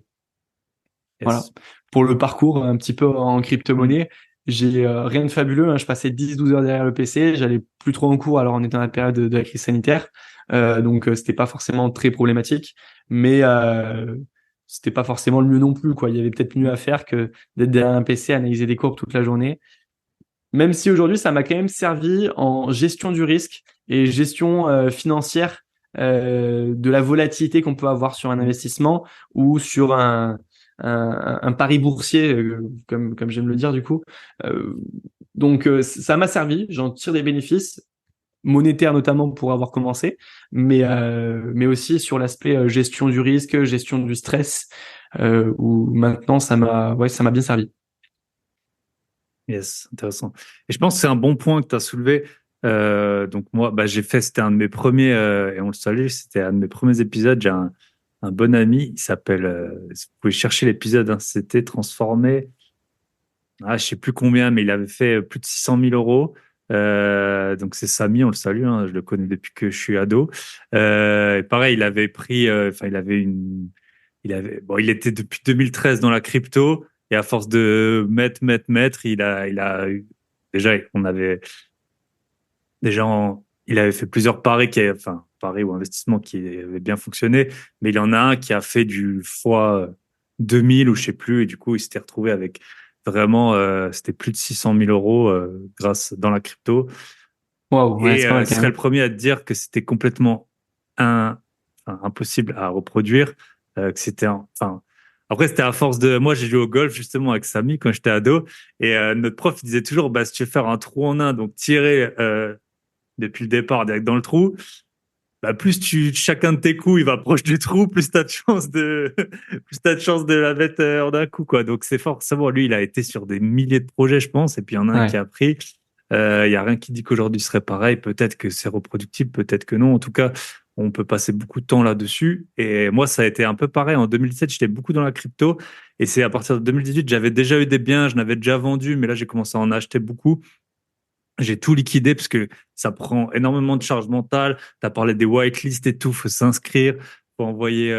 Voilà. Yes. Pour le parcours, un petit peu en crypto-monnaie, j'ai rien de fabuleux, hein. Je passais 10-12 heures derrière le PC, j'allais plus trop en cours, alors on était dans la période de la crise sanitaire, donc c'était pas forcément très problématique, mais c'était pas forcément le mieux non plus, quoi. Il y avait peut-être mieux à faire que d'être derrière un PC, analyser des courbes toute la journée. Même si aujourd'hui, ça m'a quand même servi en gestion du risque et gestion financière de la volatilité qu'on peut avoir sur un investissement ou sur un pari boursier, comme j'aime le dire du coup. Euh, donc, ça m'a servi, j'en tire des bénéfices monétaires notamment pour avoir commencé, mais aussi sur l'aspect gestion du risque, gestion du stress, où maintenant ça m'a bien servi. Yes, intéressant. Et je pense que c'est un bon point que tu as soulevé. Donc moi, bah, c'était un de mes premiers, et on le salue, c'était un de mes premiers épisodes. J'ai un bon ami, il s'appelle, vous pouvez chercher l'épisode, hein, c'était transformé, je sais plus combien, mais il avait fait plus de 600 000 euros. Donc c'est Samy, on le salue, hein, je le connais depuis que je suis ado. Et pareil, il avait pris, enfin il était depuis 2013 dans la crypto. Et à force de mettre, déjà, il avait fait plusieurs paris ou investissements qui avaient bien fonctionné, mais il y en a un qui a fait du fois 2000 ou je sais plus, et du coup, il s'était retrouvé avec vraiment, c'était plus de 600 000 euros grâce dans la crypto. Waouh, ouais, Et c'est pas mal ce quand serait même. le premier à te dire que c'était complètement impossible à reproduire, que après, c'était à force de. Moi, j'ai joué au golf justement avec Samy quand j'étais ado. Et notre prof, il disait toujours, bah, si tu veux faire un trou en un, donc tirer depuis le départ direct dans le trou, bah, chacun de tes coups, il va proche du trou, plus t'as de chance plus t'as de chance de la mettre en un coup, quoi. Donc, c'est forcément, lui, il a été sur des milliers de projets, je pense. Et puis, il y en a un qui Ouais. a pris. Il y a rien qui dit qu'aujourd'hui serait pareil. Peut-être que c'est reproductible, peut-être que non. En tout cas, on peut passer beaucoup de temps là-dessus. Et moi, ça a été un peu pareil. En 2017, j'étais beaucoup dans la crypto. Et c'est à partir de 2018, j'avais déjà eu des biens, je n'avais déjà vendu, mais là, j'ai commencé à en acheter beaucoup. J'ai tout liquidé parce que ça prend énormément de charge mentale. Tu as parlé des whitelists et tout, faut s'inscrire, faut envoyer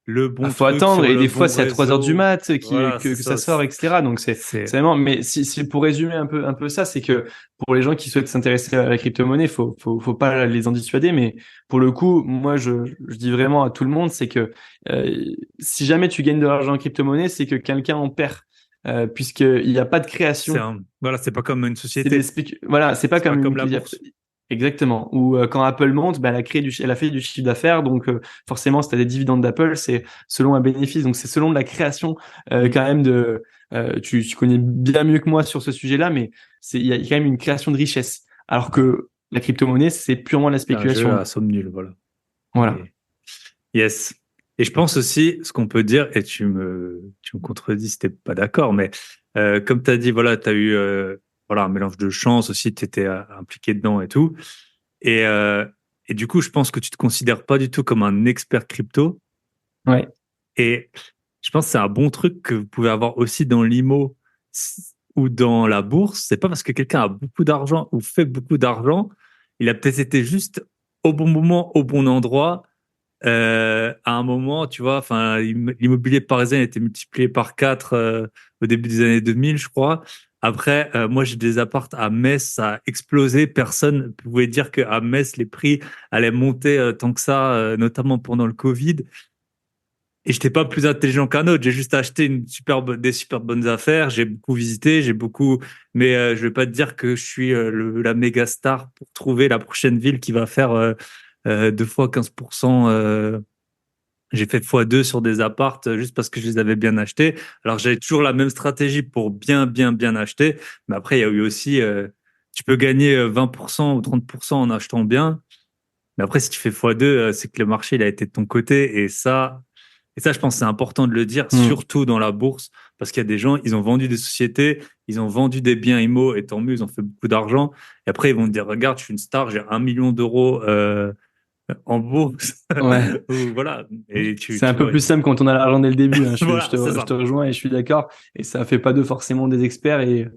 le Ah, bon faut truc attendre sur et le des fois bon c'est à 3 heures du réseau. mat Voilà, c'est que ça ça. sort, etc. Donc c'est C'est vraiment. Mais si pour résumer un peu ça, c'est que pour les gens qui souhaitent s'intéresser à la crypto-monnaie, faut pas les en dissuader. Mais pour le coup, moi je dis vraiment à tout le monde, c'est que si jamais tu gagnes de l'argent en crypto-monnaie, c'est que quelqu'un en perd, puisqu'il n'y a pas de création. voilà, c'est pas comme une C'est des société. voilà, c'est pas C'est pas comme comme une la bourse. exactement. Ou quand Apple monte, bah, elle a fait du chiffre d'affaires, donc forcément, si tu as des dividendes d'Apple, c'est selon un bénéfice, donc c'est selon de la création Mm. quand même de. Tu connais bien mieux que moi sur ce sujet-là, mais il y a quand même une création de richesse. Alors que la crypto-monnaie, c'est purement la C'est un jeu spéculation. à somme nulle, voilà. Voilà. Et, yes. Et je pense aussi, ce qu'on peut dire, et tu me contredis si t'es pas d'accord, mais comme tu as dit, voilà, tu as eu voilà, un mélange de chance aussi, tu étais impliqué dedans et tout. Et, euh, et du coup, je pense que tu te considères pas du tout comme un expert crypto. Ouais. Et je pense que c'est un bon truc que vous pouvez avoir aussi dans l'IMO ou dans la bourse. C'est pas parce que quelqu'un a beaucoup d'argent ou fait beaucoup d'argent, il a peut-être été juste au bon moment, au bon endroit. À un moment, tu vois, enfin, l'immobilier parisien a été multiplié par 4 au début des années 2000, je crois. Après, moi, j'ai des apparts à Metz, ça a explosé. Personne ne pouvait dire qu'à Metz, les prix allaient monter tant que ça, notamment pendant le Covid. Et j'étais pas plus intelligent qu'un autre. J'ai juste acheté des super bonnes affaires. J'ai beaucoup visité, mais je vais pas te dire que je suis la méga star pour trouver la prochaine ville qui va faire 2 fois 15%. J'ai fait x2 sur des apparts juste parce que je les avais bien achetés. Alors j'avais toujours la même stratégie pour bien acheter. Mais après, il y a eu aussi, tu peux gagner 20% ou 30% en achetant bien. Mais après, si tu fais x2, c'est que le marché, il a été de ton côté. Et ça, je pense que c'est important de le dire, Mm. surtout dans la bourse, parce qu'il y a des gens, ils ont vendu des sociétés, ils ont vendu des biens immo, et tant mieux, ils ont fait beaucoup d'argent. Et après, ils vont te dire, regarde, je suis une star, j'ai 1 million d'euros en bourse. Ouais. Ou voilà. Et C'est un tu peu vois. plus simple quand on a l'argent dès le début, hein. Voilà, c'est Je te ça. rejoins et je suis d'accord. Et ça fait pas d'eux forcément des experts et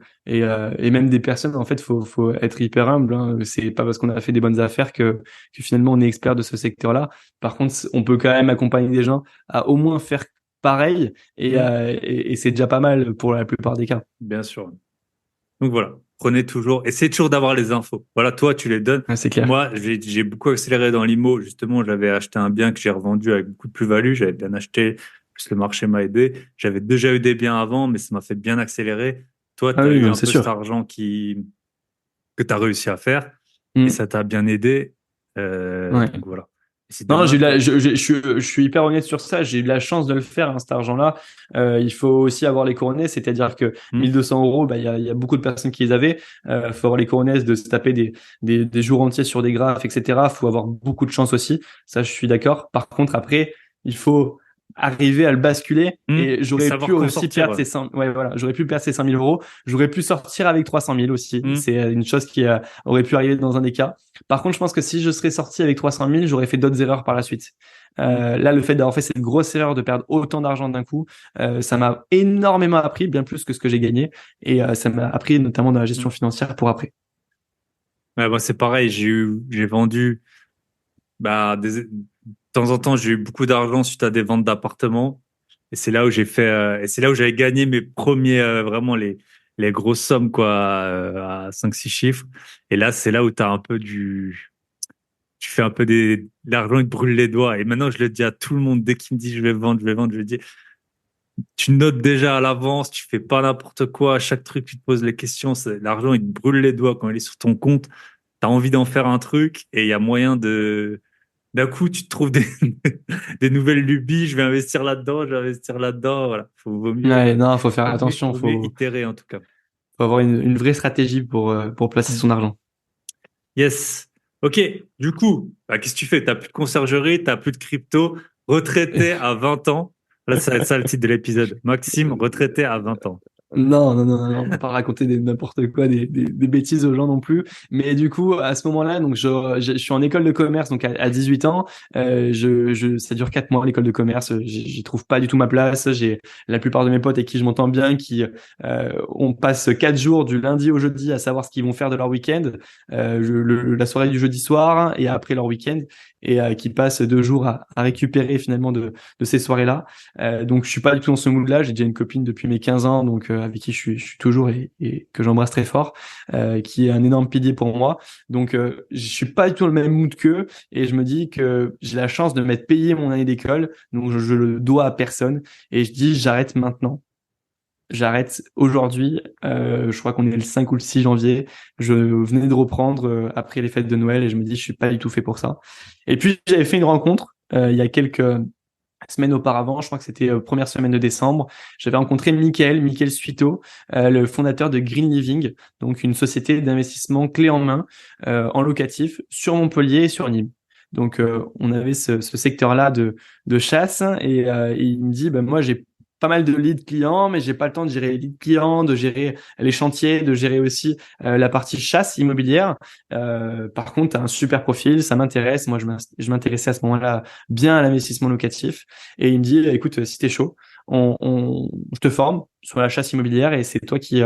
même des personnes. En fait, faut être hyper humble, hein. C'est pas parce qu'on a fait des bonnes affaires que finalement on est expert de ce secteur-là. Par contre, on peut quand même accompagner des gens à au moins faire pareil Hmm, et c'est déjà pas mal pour la plupart des cas. bien sûr. Donc voilà, prenez toujours, essayez toujours d'avoir les infos. Voilà, toi, tu les donnes. Ouais, c'est clair. Moi, j'ai beaucoup accéléré dans l'IMO. Justement, j'avais acheté un bien que j'ai revendu avec beaucoup de plus-value. J'avais bien acheté, plus le marché m'a aidé. J'avais déjà eu des biens avant, mais ça m'a fait bien accélérer. Toi, Ah tu as oui, eu non, un c'est peu cet sûr. argent que tu as réussi à faire et Mm. ça t'a bien aidé. Ouais. Donc voilà. Et si Non, demain, toi, je suis hyper honnête sur ça. J'ai eu la chance de le faire, hein, cet argent-là. Il faut aussi avoir les coronesses, c'est-à-dire que hmm, 1 200 euros, bah, il y a beaucoup de personnes qui les avaient. Faut avoir les coronesses, de se taper des jours entiers sur des graphes, etc. Faut avoir beaucoup de chance aussi. Ça, je suis d'accord. Par contre, après, il faut arriver à le basculer et et j'aurais pu savoir qu'en aussi sortir. perdre Ouais. ces 100, ouais, voilà, j'aurais pu perdre ces 5 000 euros. J'aurais pu sortir avec 300 000 aussi. Hmm, C'est une chose qui aurait pu arriver dans un des cas. Par contre, je pense que si je serais sorti avec 300 000, j'aurais fait d'autres erreurs par la suite. hmm, Là, le fait d'avoir fait cette grosse erreur de perdre autant d'argent d'un coup, ça m'a énormément appris, bien plus que ce que j'ai gagné. Et ça m'a appris notamment dans la hmm. gestion financière pour après. Ouais, bah, c'est pareil. J'ai vendu, bah, de temps en temps, j'ai eu beaucoup d'argent suite à des ventes d'appartements. Et c'est là où et c'est là où j'avais gagné mes premiers, vraiment les grosses sommes, quoi, à 5 6 chiffres. Et là, c'est là où tu fais un peu l'argent, il te brûle les doigts. Et maintenant, je le dis à tout le monde, dès qu'il me dit je vais vendre, je lui dis, tu notes déjà à l'avance, tu fais pas n'importe quoi. À chaque truc, tu te poses les questions. L'argent, il te brûle les doigts quand il est sur ton compte. Tu as envie d'en faire un truc et il y a moyen d'un coup, tu te trouves des nouvelles lubies. Je vais investir là-dedans, je vais investir là-dedans. Voilà. Ouais, non, faut faire attention. Vaut mieux itérer en tout cas. Faut avoir une vraie stratégie pour placer Mm. son argent. Yes. Ok. Du coup, bah, qu'est-ce que tu fais? T'as plus de conciergerie, t'as plus de crypto, retraité à 20 ans. Là, ça va être ça le titre de l'épisode. Maxime, retraité à 20 ans. Non, non, non, non, non, on va pas raconter n'importe quoi, des bêtises aux gens non plus. Mais du coup, à ce moment-là, donc je suis en école de commerce, donc à 18 ans, ça dure 4 mois l'école de commerce. J'y trouve pas du tout ma place. J'ai la plupart de mes potes avec qui je m'entends bien, on passe 4 jours du lundi au jeudi à savoir ce qu'ils vont faire de leur week-end, la soirée du jeudi soir et après leur week-end, et qui passent 2 jours à récupérer finalement de ces soirées-là. Donc je suis pas du tout dans ce mood-là. J'ai déjà une copine depuis mes 15 ans, donc avec qui je suis toujours et que j'embrasse très fort, qui est un énorme pilier pour moi. Donc je suis pas du tout dans le même mood qu'eux et je me dis que j'ai la chance de m'être payé mon année d'école, donc je le dois à personne et je dis j'arrête maintenant. J'arrête aujourd'hui. Je crois qu'on est le 5 ou le 6 janvier. Je venais de reprendre après les fêtes de Noël et je me dis je suis pas du tout fait pour ça. Et puis j'avais fait une rencontre il y a quelques semaine auparavant, je crois que c'était première semaine de décembre, j'avais rencontré Mickaël Suito, le fondateur de Green Living, donc une société d'investissement clé en main en locatif sur Montpellier et sur Nîmes. Donc on avait ce secteur-là de chasse et il me dit, ben moi j'ai pas mal de leads clients, mais j'ai pas le temps de gérer les leads clients, de gérer les chantiers, de gérer aussi la partie chasse immobilière. Par contre, tu as un super profil, ça m'intéresse. Moi, je m'intéressais à ce moment-là bien à l'investissement locatif. Et il me dit, écoute, si t'es chaud, je te forme sur la chasse immobilière et c'est toi qui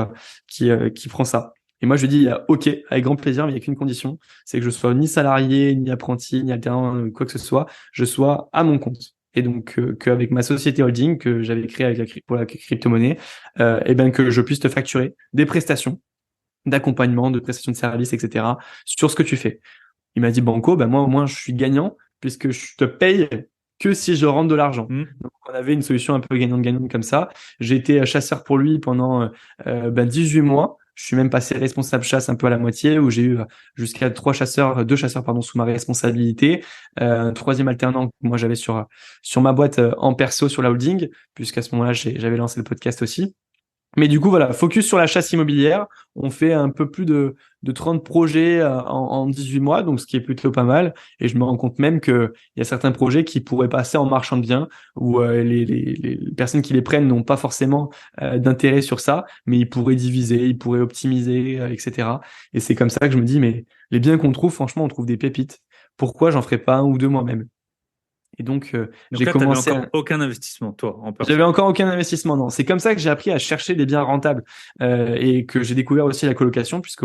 prends ça. Et moi, je lui dis, OK, avec grand plaisir, mais il n'y a qu'une condition, c'est que je sois ni salarié, ni apprenti, ni alternant, quoi que ce soit, je sois à mon compte. et donc qu'avec ma société holding que j'avais créée avec pour la crypto-monnaie, et ben que je puisse te facturer des prestations d'accompagnement, de prestations de services, etc. sur ce que tu fais. Il m'a dit Banco, ben moi au moins je suis gagnant puisque je te paye que si je rentre de l'argent. Donc on avait une solution un peu gagnant-gagnant comme ça. J'ai été chasseur pour lui pendant 18 mois. Je suis même passé responsable chasse un peu à la moitié, où j'ai eu jusqu'à deux chasseurs pardon sous ma responsabilité. Un troisième alternant que moi j'avais sur ma boîte en perso sur la holding, puisqu'à ce moment-là j'avais lancé le podcast aussi. Mais du coup, voilà, focus sur la chasse immobilière. On fait un peu plus de 30 projets en 18 mois, donc ce qui est plutôt pas mal. Et je me rends compte même qu'il y a certains projets qui pourraient passer en marchand de biens, où les personnes qui les prennent n'ont pas forcément d'intérêt sur ça, mais ils pourraient diviser, ils pourraient optimiser, etc. Et c'est comme ça que je me dis, mais les biens qu'on trouve, franchement, on trouve des pépites. Pourquoi j'en ferais pas un ou deux moi-même? Et donc, Donc j'ai là, tu n'avais commencé encore aucun investissement, toi, en J'avais personne. encore aucun investissement, non. C'est comme ça que j'ai appris à chercher des biens rentables et que j'ai découvert aussi la colocation, puisque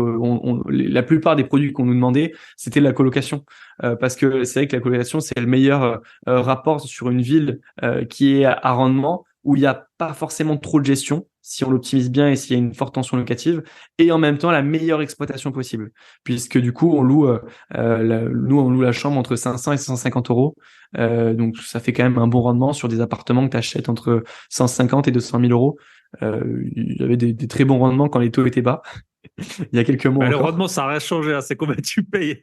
la plupart des produits qu'on nous demandait, c'était de la colocation. Parce que c'est vrai que la colocation, c'est le meilleur rapport sur une ville qui est à rendement, où il n'y a pas forcément trop de gestion, si on l'optimise bien et s'il y a une forte tension locative, et en même temps la meilleure exploitation possible. Puisque du coup, nous, on loue la chambre entre 500 et 650 euros. Donc ça fait quand même un bon rendement sur des appartements que tu achètes entre 150 et 200 000 euros. Il y avait des très bons rendements quand les taux étaient bas, il y a quelques mois Bah, le encore. rendement, ça n'a rien changé. Hein. C'est combien tu payes.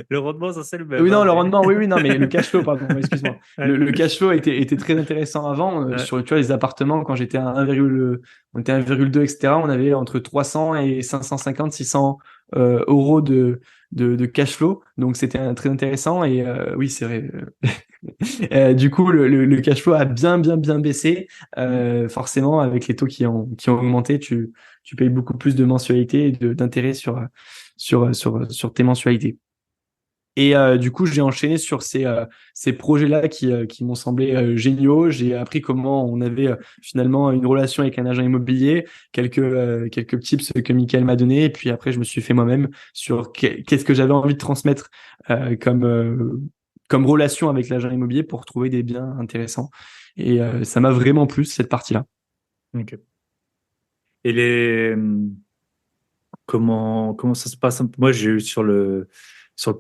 Le rendement, ça, c'est le même. Oui, non, Hein, le mais... rendement, oui, non, mais le cash flow, pardon, excuse-moi. Ouais. Le cash flow était très intéressant avant. Ouais. Sur, tu vois, les appartements, quand j'étais à 1,2, etc., on avait entre 300 et 550, 600 euros de cash flow. Donc, c'était très intéressant. Et oui, c'est vrai. Du coup, le cash flow a bien baissé. Forcément, avec les taux qui ont augmenté, tu payes beaucoup plus de mensualités et d'intérêt sur tes mensualités. Et du coup, j'ai enchaîné sur ces projets-là qui m'ont semblé géniaux. J'ai appris comment on avait finalement une relation avec un agent immobilier, quelques tips que Michael m'a donné. Et puis après, je me suis fait moi-même sur qu'est-ce que j'avais envie de transmettre comme relation avec l'agent immobilier pour trouver des biens intéressants. Et ça m'a vraiment plu, cette partie-là. Ok. Et comment ça se passe? Moi, j'ai eu sur le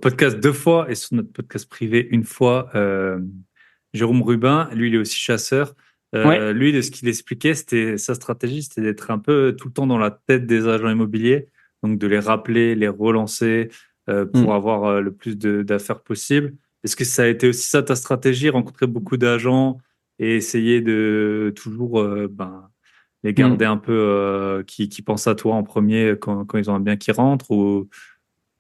podcast 2 fois et sur notre podcast privé 1 fois, Jérôme Rubin. Lui, il est aussi chasseur. Ouais. Lui, de ce qu'il expliquait, sa stratégie, c'était d'être un peu tout le temps dans la tête des agents immobiliers. Donc, de les rappeler, les relancer, pour Mm. avoir le plus d'affaires possible. Est-ce que ça a été aussi ça ta stratégie, rencontrer beaucoup d'agents et essayer de toujours, les garder Mm. un peu, qui pensent à toi en premier quand ils ont un bien qui rentre, ou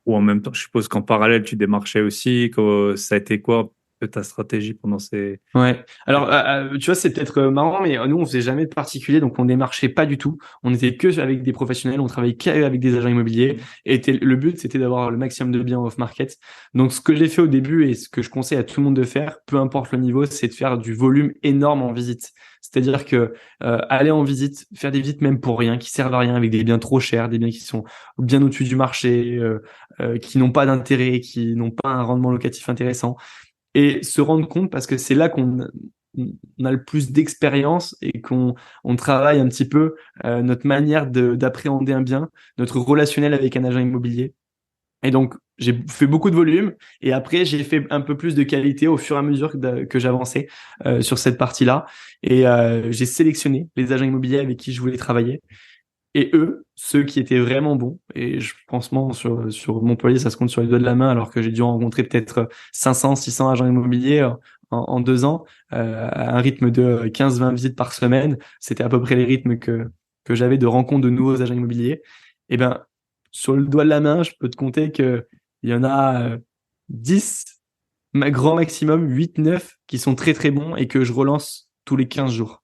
en même temps, je suppose qu'en parallèle, tu démarchais aussi. Ça a été quoi un peu ta stratégie pendant ces... Ouais. Alors, tu vois, c'est peut-être marrant, mais nous, on faisait jamais de particulier, donc on démarchait pas du tout. On était que avec des professionnels, on travaillait qu'avec des agents immobiliers. Et le but, c'était d'avoir le maximum de biens off-market. Donc, ce que j'ai fait au début et ce que je conseille à tout le monde de faire, peu importe le niveau, c'est de faire du volume énorme en visite. C'est-à-dire que aller en visite, faire des visites même pour rien, qui servent à rien, avec des biens trop chers, des biens qui sont bien au-dessus du marché, qui n'ont pas d'intérêt, qui n'ont pas un rendement locatif intéressant et se rendre compte parce que c'est là qu'on a le plus d'expérience et qu'on travaille un petit peu notre manière d'appréhender un bien, notre relationnel avec un agent immobilier. Et donc, j'ai fait beaucoup de volume et après, j'ai fait un peu plus de qualité au fur et à mesure que j'avançais sur cette partie-là. Et j'ai sélectionné les agents immobiliers avec qui je voulais travailler. Et eux, ceux qui étaient vraiment bons, et je pense sur Montpellier, ça se compte sur les doigts de la main, alors que j'ai dû rencontrer peut-être 500, 600 agents immobiliers en 2 ans, à un rythme de 15-20 visites par semaine. C'était à peu près les rythmes que j'avais de rencontres de nouveaux agents immobiliers. Et ben, sur le doigt de la main, je peux te compter que il y en a 10, grand maximum, 8, 9, qui sont très très bons et que je relance tous les 15 jours.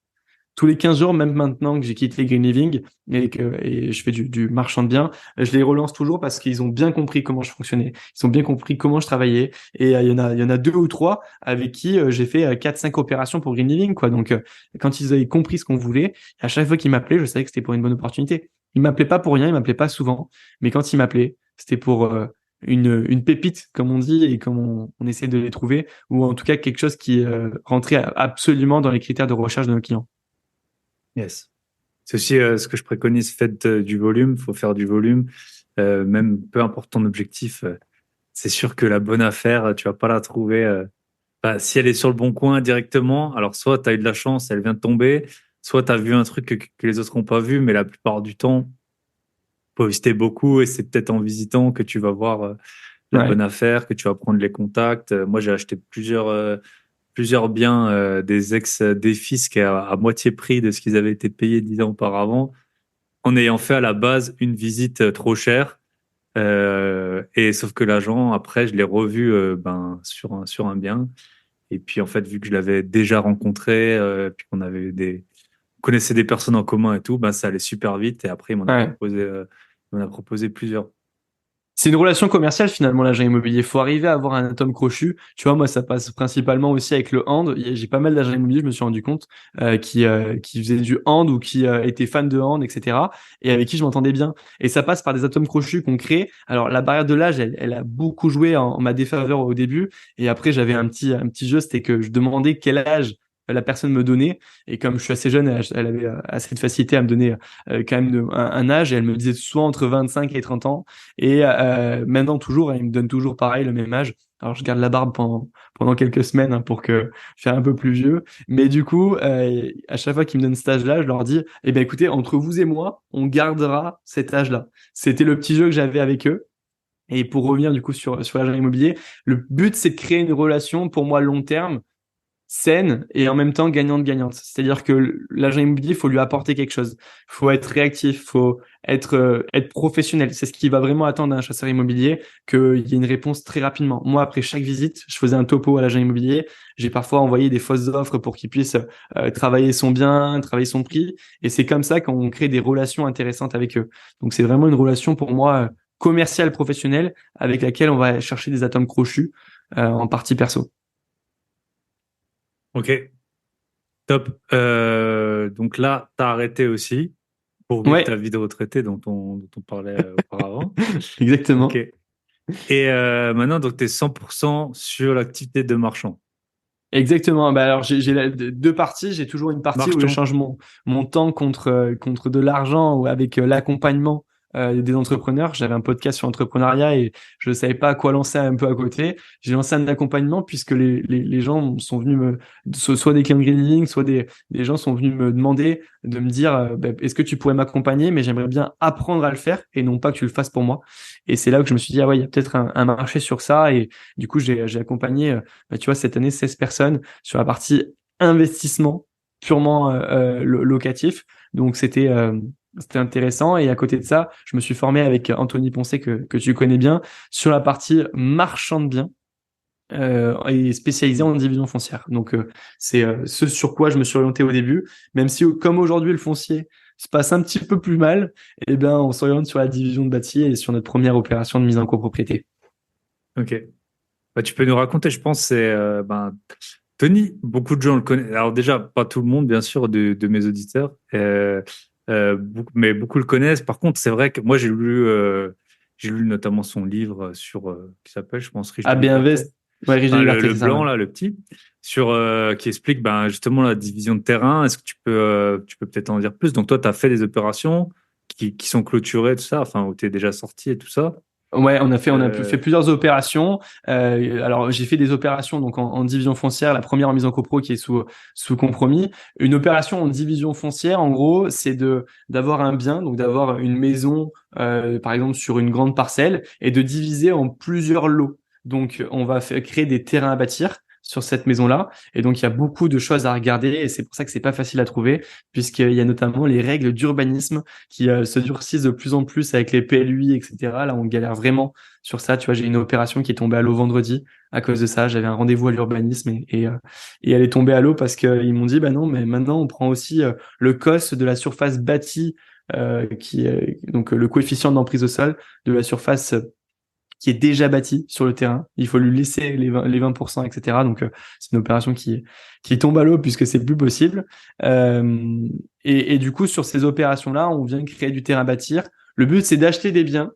Tous les 15 jours, même maintenant que j'ai quitté Green Living et je fais du marchand de biens, je les relance toujours parce qu'ils ont bien compris comment je fonctionnais. Ils ont bien compris comment je travaillais. Et il y en a 2 ou 3 avec qui j'ai fait 4-5 opérations pour Green Living, quoi. Donc, quand ils avaient compris ce qu'on voulait, à chaque fois qu'ils m'appelaient, je savais que c'était pour une bonne opportunité. Ils m'appelaient pas pour rien, ils m'appelaient pas souvent. Mais quand ils m'appelaient, c'était pour une pépite, comme on dit, et comme on essaie de les trouver, ou en tout cas quelque chose qui rentrait absolument dans les critères de recherche de nos clients. Yes. C'est aussi ce que je préconise, faites du volume, faut faire du volume, même peu importe ton objectif. C'est sûr que la bonne affaire, tu vas pas la trouver. Si elle est sur le bon coin directement, alors soit tu as eu de la chance, elle vient de tomber, soit tu as vu un truc que les autres n'ont pas vu, mais la plupart du temps, faut visiter beaucoup et c'est peut-être en visitant que tu vas voir la Ouais. bonne affaire, que tu vas prendre les contacts. Moi, j'ai acheté plusieurs biens des ex-défisques à moitié prix de ce qu'ils avaient été payés 10 ans auparavant, en ayant fait à la base une visite trop chère. Et sauf que l'agent, après, je l'ai revu sur un bien. Et puis, en fait, vu que je l'avais déjà rencontré, puis on connaissait des personnes en commun et tout, ben, ça allait super vite. Et après, Ouais. il m'en a proposé plusieurs. C'est une relation commerciale finalement l'agent immobilier. Faut arriver à avoir un atome crochu. Tu vois, moi ça passe principalement aussi avec le hand. J'ai pas mal d'agents immobiliers, je me suis rendu compte, qui faisaient du hand ou qui étaient fans de hand, etc. Et avec qui je m'entendais bien. Et ça passe par des atomes crochus qu'on crée. Alors la barrière de l'âge, elle a beaucoup joué en ma défaveur au début. Et après j'avais un petit jeu, c'était que je demandais quel âge la personne me donnait. Et comme je suis assez jeune, elle avait assez de facilité à me donner quand même un âge. Et elle me disait soit entre 25 et 30 ans. Et maintenant toujours, il me donne toujours pareil le même âge. Alors je garde la barbe pendant quelques semaines pour que je sois un peu plus vieux. Mais du coup, à chaque fois qu'ils me donnent cet âge-là, je leur dis, eh ben écoutez, entre vous et moi, on gardera cet âge-là. C'était le petit jeu que j'avais avec eux. Et pour revenir du coup sur l'agent immobilier, le but c'est de créer une relation pour moi long terme saine et en même temps gagnante-gagnante. C'est-à-dire que l'agent immobilier, il faut lui apporter quelque chose. Il faut être réactif, il faut être professionnel. C'est ce qui va vraiment attendre d'un chasseur immobilier, qu'il y ait une réponse très rapidement. Moi, après chaque visite, je faisais un topo à l'agent immobilier. J'ai parfois envoyé des fausses offres pour qu'il puisse travailler son bien, travailler son prix. Et c'est comme ça qu'on crée des relations intéressantes avec eux. Donc, c'est vraiment une relation pour moi commerciale, professionnelle, avec laquelle on va chercher des atomes crochus en partie perso. Ok, top. Donc là, tu as arrêté aussi pour vivre ta Ouais, vie de retraité dont on parlait auparavant. Ok. exactement. Et maintenant, donc, tu es 100% sur l'activité de marchand. Exactement. Bah alors j'ai deux parties. J'ai toujours une partie où je Marchand. change mon temps contre de l'argent ou avec l'accompagnement des entrepreneurs. J'avais un podcast sur l'entrepreneuriat et je ne savais pas à quoi lancer un peu à côté. J'ai lancé un accompagnement puisque les gens sont venus soit des clients grilling, soit des gens sont venus me demander de me dire bah, est-ce que tu pourrais m'accompagner, mais j'aimerais bien apprendre à le faire et non pas que tu le fasses pour moi. Et c'est là que je me suis dit ah ouais, il y a peut-être un marché sur ça et du coup j'ai accompagné bah, tu vois, cette année, 16 personnes sur la partie investissement purement locatif. Donc, c'était intéressant. Et à côté de ça, je me suis formé avec Anthony Poncet, que tu connais bien, sur la partie marchand de biens et spécialisé en division foncière. Donc, c'est ce sur quoi je me suis orienté au début, même si, comme aujourd'hui, le foncier se passe un petit peu plus mal, eh bien, on s'oriente sur la division de bâti et sur notre première opération de mise en copropriété. Ok. Bah, tu peux nous raconter, je pense, Tony, beaucoup de gens le connaissent. Alors déjà, pas tout le monde, bien sûr, de mes auditeurs, mais beaucoup le connaissent. Par contre, c'est vrai que moi, j'ai lu notamment son livre qui s'appelle, je pense, Riche de AB liberté. Invest, ouais, Riche de Enfin, Liberté, le c'est ça, ouais. blanc, là, le petit, qui explique justement la division de terrain. Est-ce que tu peux peut-être en dire plus? Donc, toi, tu as fait des opérations qui sont clôturées, tout ça, enfin, où tu es déjà sorti et tout ça. Ouais, on a fait Euh, plusieurs opérations. Alors, j'ai fait des opérations donc en division foncière. La première en mise en copro qui est sous compromis. Une opération en division foncière, en gros, c'est d'avoir un bien, donc d'avoir une maison, par exemple sur une grande parcelle, et de diviser en plusieurs lots. Donc, on va créer des terrains à bâtir sur cette maison-là. Et donc, il y a beaucoup de choses à regarder, et c'est pour ça que c'est pas facile à trouver, puisqu'il y a notamment les règles d'urbanisme qui se durcissent de plus en plus avec les PLUI, etc. Là, on galère vraiment sur ça. Tu vois, j'ai une opération qui est tombée à l'eau vendredi à cause de ça. J'avais un rendez-vous à l'urbanisme et elle est tombée à l'eau parce qu'ils m'ont dit, bah non, mais maintenant, on prend aussi le COS de la surface bâtie, donc le coefficient d'emprise au sol de la surface qui est déjà bâti sur le terrain. Il faut lui laisser les 20%, etc. Donc, c'est une opération qui tombe à l'eau puisque c'est plus possible. Et du coup, sur ces opérations-là, on vient créer du terrain à bâtir. Le but, c'est d'acheter des biens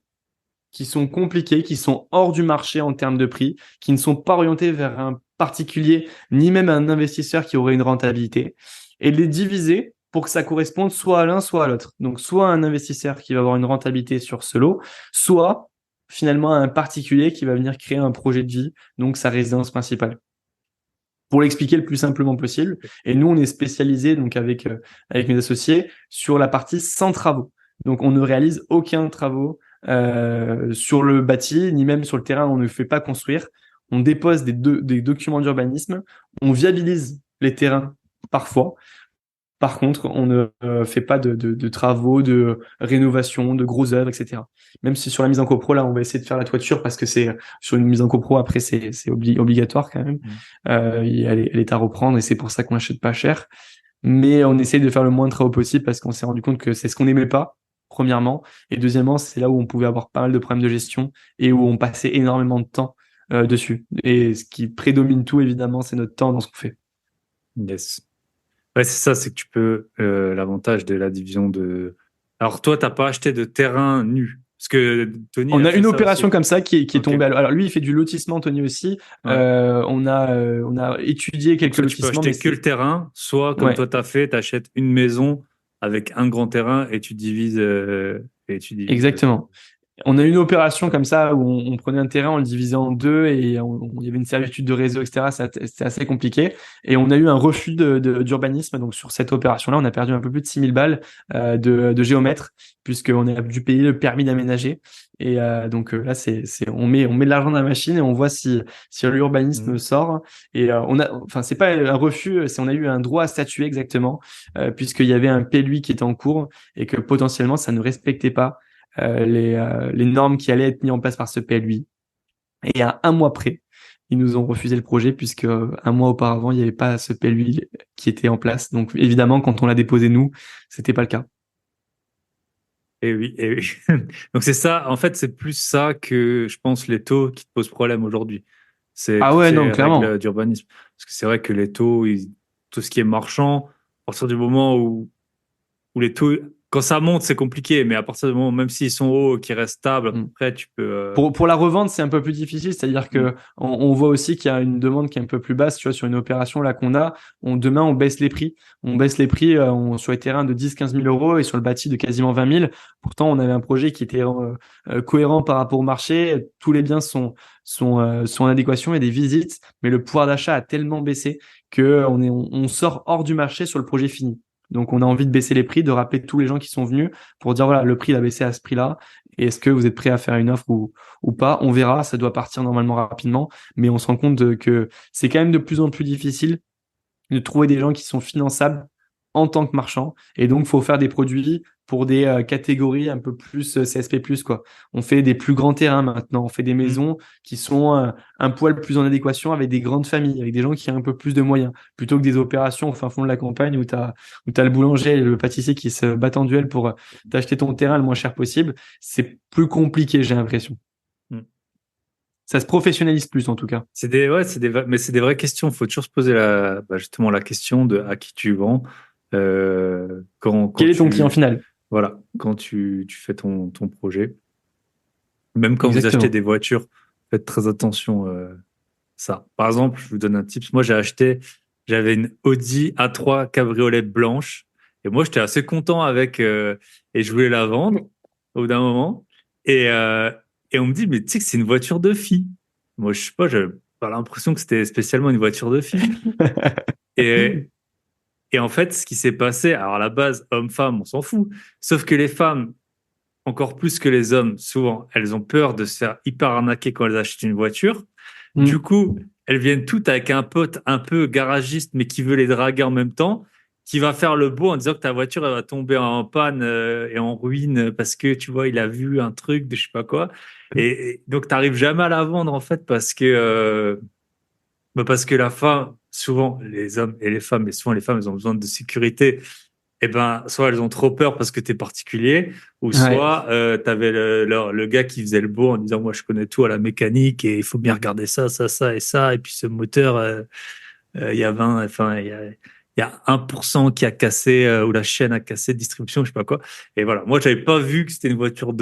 qui sont compliqués, qui sont hors du marché en termes de prix, qui ne sont pas orientés vers un particulier, ni même un investisseur qui aurait une rentabilité, et de les diviser pour que ça corresponde soit à l'un, soit à l'autre. Donc, soit un investisseur qui va avoir une rentabilité sur ce lot, soit finalement un particulier qui va venir créer un projet de vie, donc sa résidence principale. Pour l'expliquer le plus simplement possible. Et nous, on est spécialisé donc avec mes associés sur la partie sans travaux. Donc, on ne réalise aucun travaux sur le bâti, ni même sur le terrain. On ne fait pas construire. On dépose des documents d'urbanisme. On viabilise les terrains parfois. Par contre, on ne fait pas de travaux, de rénovation, de grosses œuvres, etc. Même si sur la mise en copro, là, on va essayer de faire la toiture parce que c'est sur une mise en copro, après, c'est obligatoire quand même. Elle est à reprendre et c'est pour ça qu'on l'achète pas cher. Mais on essaye de faire le moins de travaux possible parce qu'on s'est rendu compte que c'est ce qu'on n'aimait pas, premièrement. Et deuxièmement, c'est là où on pouvait avoir pas mal de problèmes de gestion et où on passait énormément de temps dessus. Et ce qui prédomine tout, évidemment, c'est notre temps dans ce qu'on fait. Yes. Ouais, c'est ça, c'est que tu peux, l'avantage de la division de. Alors, toi, t'as pas acheté de terrain nu. Parce que Tony On a fait une ça opération aussi. comme ça qui est Ok. tombée. Alors lui, il fait du lotissement, Tony aussi. Ouais. On a étudié Donc, quelques soit tu peux lotissements, mais acheter que le terrain, soit, comme ouais, toi, t'as fait, t'achètes une maison avec un grand terrain et tu divises, exactement. On a eu une opération comme ça où on prenait un terrain, on le divisait en deux et il y avait une servitude de réseau, etc. C'était assez compliqué. Et on a eu un refus d'urbanisme. Donc sur cette opération-là, on a perdu un peu plus de 6 000 balles de géomètre puisqu'on a dû payer le permis d'aménager. Et donc là, on met de l'argent dans la machine et on voit si l'urbanisme Mhm. sort. Et enfin, c'est pas un refus, c'est on a eu un droit à statuer exactement puisqu'il y avait un PLUI qui était en cours et que potentiellement ça ne respectait pas les normes qui allaient être mises en place par ce PLUI. Et à un mois près, ils nous ont refusé le projet puisque un mois auparavant, il n'y avait pas ce PLUI qui était en place. Donc évidemment, quand on l'a déposé nous, c'était pas le cas. Et oui, et oui. Donc, c'est ça. En fait, c'est plus ça que, je pense, les taux qui te posent problème aujourd'hui. C'est Ah toutes ouais, non, ces clairement. règles d'urbanisme. Parce que c'est vrai que les taux, tout ce qui est marchand, à partir du moment où les taux, quand ça monte, c'est compliqué, mais à partir du moment, même s'ils sont hauts, qu'ils restent stables, à peu Mm. près, tu peux. Pour la revente, c'est un peu plus difficile, c'est-à-dire Mm. que on voit aussi qu'il y a une demande qui est un peu plus basse, tu vois, sur une opération là qu'on a, demain on baisse les prix. On baisse les prix sur les terrains de 10-15 000 euros et sur le bâti de quasiment 20 000. Pourtant, on avait un projet qui était cohérent par rapport au marché. Tous les biens sont en adéquation et des visites, mais le pouvoir d'achat a tellement baissé que on sort hors du marché sur le projet fini. Donc, on a envie de baisser les prix, de rappeler tous les gens qui sont venus pour dire voilà, le prix il a baissé à ce prix-là. Et est-ce que vous êtes prêt à faire une offre ou pas? On verra, ça doit partir normalement rapidement, mais on se rend compte que c'est quand même de plus en plus difficile de trouver des gens qui sont finançables en tant que marchands. Et donc, faut faire des produits pour des catégories un peu plus CSP+, quoi. On fait des plus grands terrains maintenant. On fait des Mm. maisons qui sont un poil plus en adéquation avec des grandes familles, avec des gens qui ont un peu plus de moyens, plutôt que des opérations au fin fond de la campagne où t'as le boulanger et le pâtissier qui se battent en duel pour t'acheter ton terrain le moins cher possible. C'est plus compliqué, j'ai l'impression. Mm. Ça se professionnalise plus, en tout cas. Ouais, mais c'est des vraies questions. Faut toujours se poser justement la question de à qui tu vends, quand Quel est ton client final? voilà, quand tu fais ton projet. Même quand vous achetez Exactement. des voitures, faites très attention, ça. Par exemple, je vous donne un tips. Moi, j'avais une Audi A3 cabriolet blanche. Et moi, j'étais assez content et je voulais la vendre au bout d'un moment. Et, euh, et on me dit, mais tu sais que c'est une voiture de fille. Moi, je sais pas, j'avais pas l'impression que c'était spécialement une voiture de fille. Et, et en fait, ce qui s'est passé, alors à la base, homme-femme, on s'en fout. Sauf que les femmes, encore plus que les hommes, souvent, elles ont peur de se faire hyper arnaquer quand elles achètent une voiture. Du Mm. coup, elles viennent toutes avec un pote un peu garagiste, mais qui veut les draguer en même temps, qui va faire le beau en disant que ta voiture, elle va tomber en panne et en ruine parce que, tu vois, il a vu un truc de je sais pas quoi. Et donc, tu n'arrives jamais à la vendre, en fait, parce que la femme, souvent, les hommes et les femmes, mais souvent les femmes, elles ont besoin de sécurité. Eh ben, soit elles ont trop peur parce que tu es particulier, ou Ouais. soit tu avais le gars qui faisait le beau en disant moi je connais tout à la mécanique et il faut bien regarder ça, ça, ça et ça. Et puis ce moteur, il y a 20, enfin il y a 1% qui a cassé ou la chaîne a cassé de distribution, je sais pas quoi. Et voilà, moi j'avais pas vu que c'était une voiture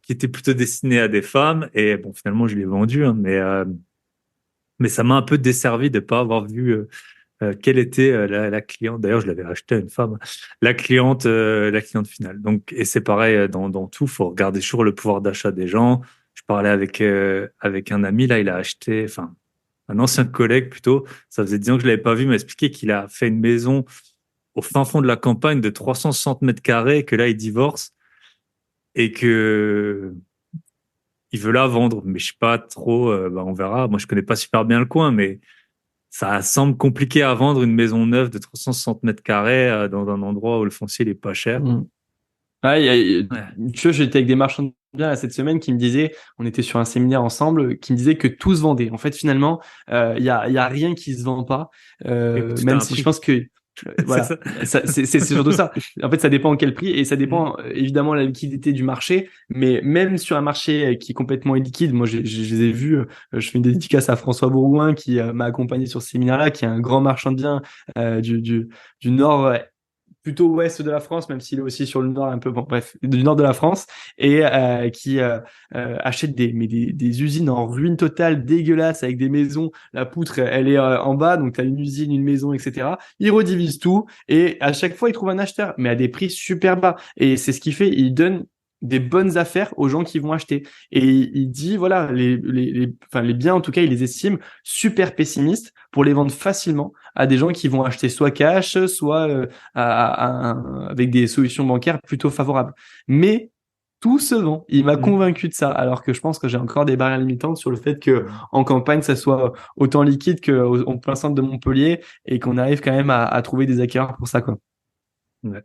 qui était plutôt destiné à des femmes. Et bon, finalement, je l'ai vendu, hein, mais ça m'a un peu desservi de pas avoir vu quelle était la cliente. D'ailleurs, je l'avais acheté à une femme, la cliente finale. Donc, et c'est pareil dans tout, faut regarder sur le pouvoir d'achat des gens. Je parlais avec un ami là, il a acheté, enfin un ancien collègue plutôt. Ça faisait 10 ans que je l'avais pas vu, il m'a expliqué qu'il a fait une maison au fin fond de la campagne de 360 mètres carrés, que là il divorce et que il veut la vendre. Mais je sais pas trop. On verra. Moi, je connais pas super bien le coin, mais ça semble compliqué à vendre une maison neuve de 360 mètres carrés dans un endroit où le foncier n'est pas cher. Ouais, Ouais. tu vois, j'étais avec des marchands de biens là, cette semaine qui me disaient, on était sur un séminaire ensemble, qui me disaient que tout se vendait. En fait, finalement, il y a rien qui se vend pas, Et tout a même un si je prix. pense que C'est voilà, ça. c'est surtout ça. En fait, ça dépend quel prix et ça Mm. dépend évidemment de la liquidité du marché. Mais même sur un marché qui est complètement illiquide, moi, je les ai vus. Je fais une dédicace à François Bourgoin qui m'a accompagné sur ce séminaire-là, qui est un grand marchand de biens du nord plutôt ouest de la France, même s'il est aussi sur le nord un peu, bon, bref, du nord de la France, et qui achète des usines en ruine totale, dégueulasses, avec des maisons, la poutre, elle est en bas, donc tu as une usine, une maison, etc. Il redivise tout, et à chaque fois, il trouve un acheteur, mais à des prix super bas. Et c'est ce qu'il fait, il donne des bonnes affaires aux gens qui vont acheter. Et il dit, voilà, enfin, les biens, en tout cas, il les estime super pessimistes pour les vendre facilement à des gens qui vont acheter soit cash, soit avec des solutions bancaires plutôt favorables. Mais tout se vend. Il m'a Mm. convaincu de ça, alors que je pense que j'ai encore des barrières limitantes sur le fait que en campagne, ça soit autant liquide qu'en plein centre de Montpellier et qu'on arrive quand même à trouver des acquéreurs pour ça, quoi. Ouais.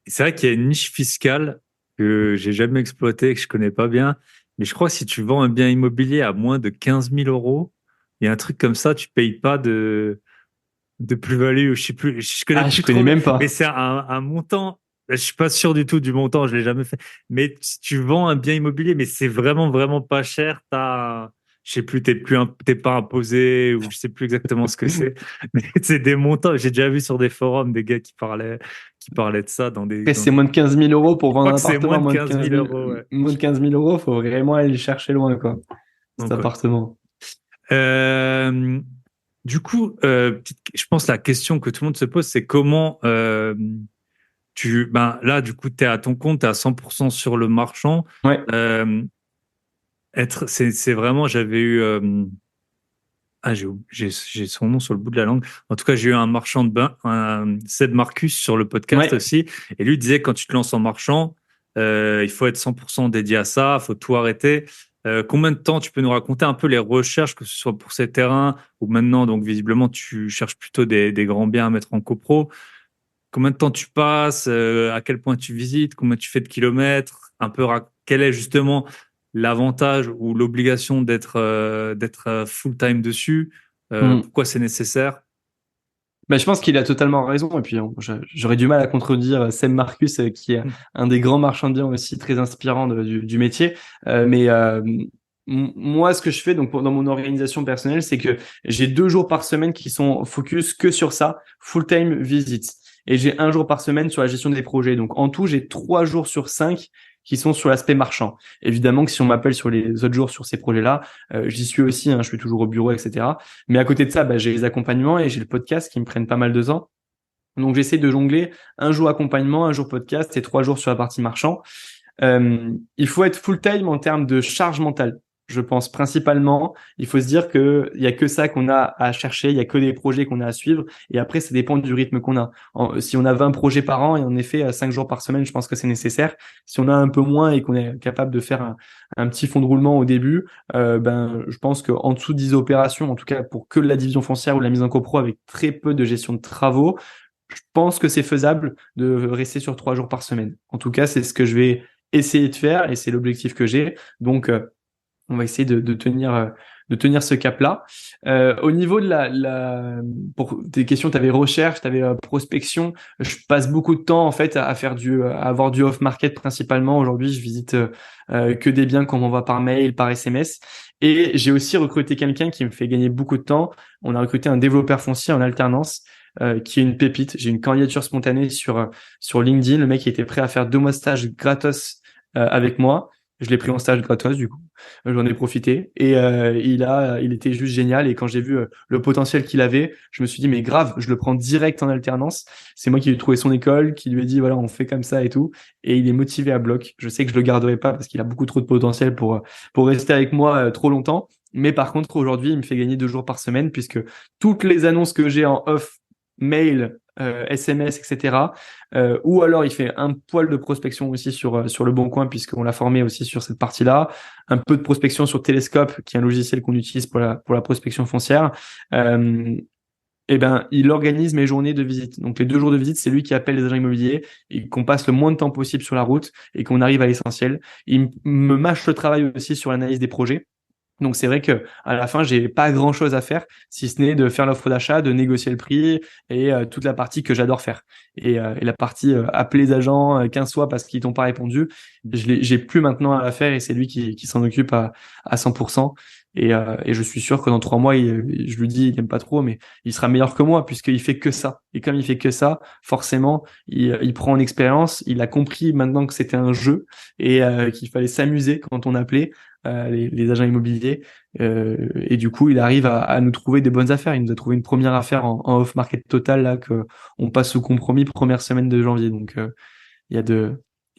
Et c'est vrai qu'il y a une niche fiscale que j'ai jamais exploitée, que je connais pas bien. Mais je crois que si tu vends un bien immobilier à moins de 15 000 euros, il y a un truc comme ça, tu payes pas de plus-value. Je sais plus, je connais Ah, je plus connais trop, même mais pas. c'est un montant. Je suis pas sûr du tout du montant, je l'ai jamais fait. Mais si tu vends un bien immobilier, mais c'est vraiment, vraiment pas cher, je sais plus, t'es pas imposé ou je sais plus exactement ce que c'est. Mais c'est des montants. J'ai déjà vu sur des forums des gars qui parlaient de ça Après, dans c'est des, moins de 15 000 euros pour je vendre crois un que c'est moins appartement, de 15 000 euros, ouais. moins de 15 000 euros, faut vraiment aller le chercher loin, quoi, cet Donc, ouais. appartement. Euh, du coup, je pense la question que tout le monde se pose, c'est comment ben là, du coup, tu es à ton compte, tu es à 100% sur le marchand. Ouais, Euh, c'est vraiment, j'avais eu, j'ai son nom sur le bout de la langue. En tout cas, j'ai eu un marchand de bain, Ced Marcus sur le podcast ouais. aussi. Et lui disait, quand tu te lances en marchand, il faut être 100% dédié à ça, faut tout arrêter. Combien de temps tu peux nous raconter un peu les recherches, que ce soit pour ces terrains ou maintenant, donc visiblement, tu cherches plutôt des grands biens à mettre en copro. Combien de temps tu passes, à quel point tu visites, combien tu fais de kilomètres, un peu quel est justement l'avantage ou l'obligation d'être full-time dessus, Hmm. pourquoi c'est nécessaire. Bah, je pense qu'il a totalement raison. Et puis, j'aurais du mal à contredire Sam Marcus, qui est Hmm. un des grands marchands de biens aussi très inspirant du métier. Mais moi, ce que je fais donc dans mon organisation personnelle, c'est que j'ai 2 jours par semaine qui sont focus que sur ça, full-time visits. Et j'ai 1 jour par semaine sur la gestion des projets. Donc, en tout, j'ai 3 jours sur 5 qui sont sur l'aspect marchand. Évidemment que si on m'appelle sur les autres jours sur ces projets-là, j'y suis aussi, hein, je suis toujours au bureau, etc. Mais à côté de ça, bah, j'ai les accompagnements et j'ai le podcast qui me prennent pas mal de temps. Donc j'essaie de jongler 1 jour accompagnement, 1 jour podcast et 3 jours sur la partie marchand. Il faut être full time en termes de charge mentale. Je pense principalement, il faut se dire que il y a que ça qu'on a à chercher, il y a que des projets qu'on a à suivre, et après ça dépend du rythme qu'on a. Si on a 20 projets par an et en effet 5 jours par semaine, je pense que c'est nécessaire. Si on a un peu moins et qu'on est capable de faire un petit fond de roulement au début, ben je pense qu'en dessous de 10 opérations, en tout cas pour que la division foncière ou la mise en copro avec très peu de gestion de travaux, je pense que c'est faisable de rester sur 3 jours par semaine. En tout cas, c'est ce que je vais essayer de faire et c'est l'objectif que j'ai. Donc, on va essayer de tenir ce cap-là. Au niveau de pour tes questions, tu avais recherche, tu avais prospection. Je passe beaucoup de temps en fait à faire à avoir du off-market principalement. Aujourd'hui, je visite que des biens qu'on m'envoie par mail, par SMS. Et j'ai aussi recruté quelqu'un qui me fait gagner beaucoup de temps. On a recruté un développeur foncier en alternance. Qui est une pépite. J'ai une candidature spontanée sur LinkedIn. Le mec il était prêt à faire 2 mois de stage gratos avec moi. Je l'ai pris en stage gratos, du coup. J'en ai profité. Et il était juste génial. Et quand j'ai vu le potentiel qu'il avait, je me suis dit, mais grave, je le prends direct en alternance. C'est moi qui lui ai trouvé son école, qui lui ai dit, voilà, on fait comme ça et tout. Et il est motivé à bloc. Je sais que je le garderai pas parce qu'il a beaucoup trop de potentiel pour rester avec moi trop longtemps. Mais par contre, aujourd'hui, il me fait gagner 2 jours par semaine puisque toutes les annonces que j'ai en off, mail, SMS, etc. Ou alors il fait un poil de prospection aussi sur Le Bon Coin puisqu'on l'a formé aussi sur cette partie-là. Un peu de prospection sur Telescope, qui est un logiciel qu'on utilise pour la prospection foncière. Et ben, il organise mes journées de visite. Donc les 2 jours de visite, c'est lui qui appelle les agents immobiliers et qu'on passe le moins de temps possible sur la route et qu'on arrive à l'essentiel. Il me mâche le travail aussi sur l'analyse des projets. Donc c'est vrai que à la fin, j'ai pas grand-chose à faire, si ce n'est de faire l'offre d'achat, de négocier le prix et toute la partie que j'adore faire. Et la partie appeler les agents 15 fois parce qu'ils t'ont pas répondu, j'ai plus maintenant à la faire et c'est lui qui s'en occupe à 100%. Et je suis sûr que dans 3 mois, je lui dis, il aime pas trop, mais il sera meilleur que moi puisqu'il fait que ça. Et comme il fait que ça, forcément, il prend en expérience. Il a compris maintenant que c'était un jeu et qu'il fallait s'amuser quand on appelait les agents immobiliers. Et du coup, il arrive à nous trouver des bonnes affaires. Il nous a trouvé une première affaire en off-market total là que on passe sous compromis première semaine de janvier. Donc il y a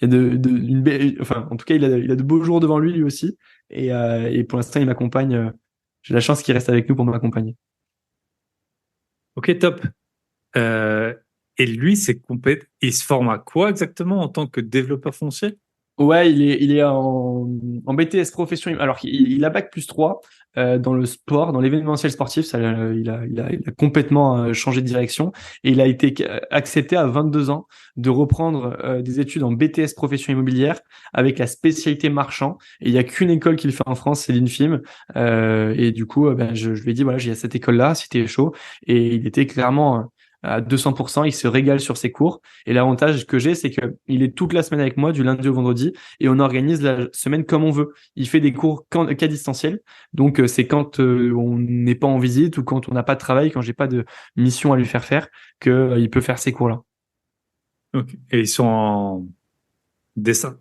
une enfin en tout cas il a de beaux jours devant lui lui aussi. Et pour l'instant, il m'accompagne. J'ai la chance qu'il reste avec nous pour m'accompagner. Ok, top. Euh, et lui, il se forme à quoi exactement en tant que développeur foncier? Ouais, il est en BTS profession. Alors, il a bac+3 dans le sport, dans l'événementiel sportif. Ça, il a complètement changé de direction. Et il a été accepté à 22 ans de reprendre des études en BTS profession immobilière avec la spécialité marchand. Et il y a qu'une école qui le fait en France, c'est l'INFIM. Et du coup, ben, je lui ai dit, voilà, j'ai cette école-là, si t'es chaud. Et il était clairement à 200%, il se régale sur ses cours. Et l'avantage que j'ai, c'est que il est toute la semaine avec moi, du lundi au vendredi, et on organise la semaine comme on veut. Il fait des cours qu'à distanciel. Donc, c'est quand on n'est pas en visite ou quand on n'a pas de travail, quand j'ai pas de mission à lui faire que il peut faire ces cours-là. Ok. Et ils sont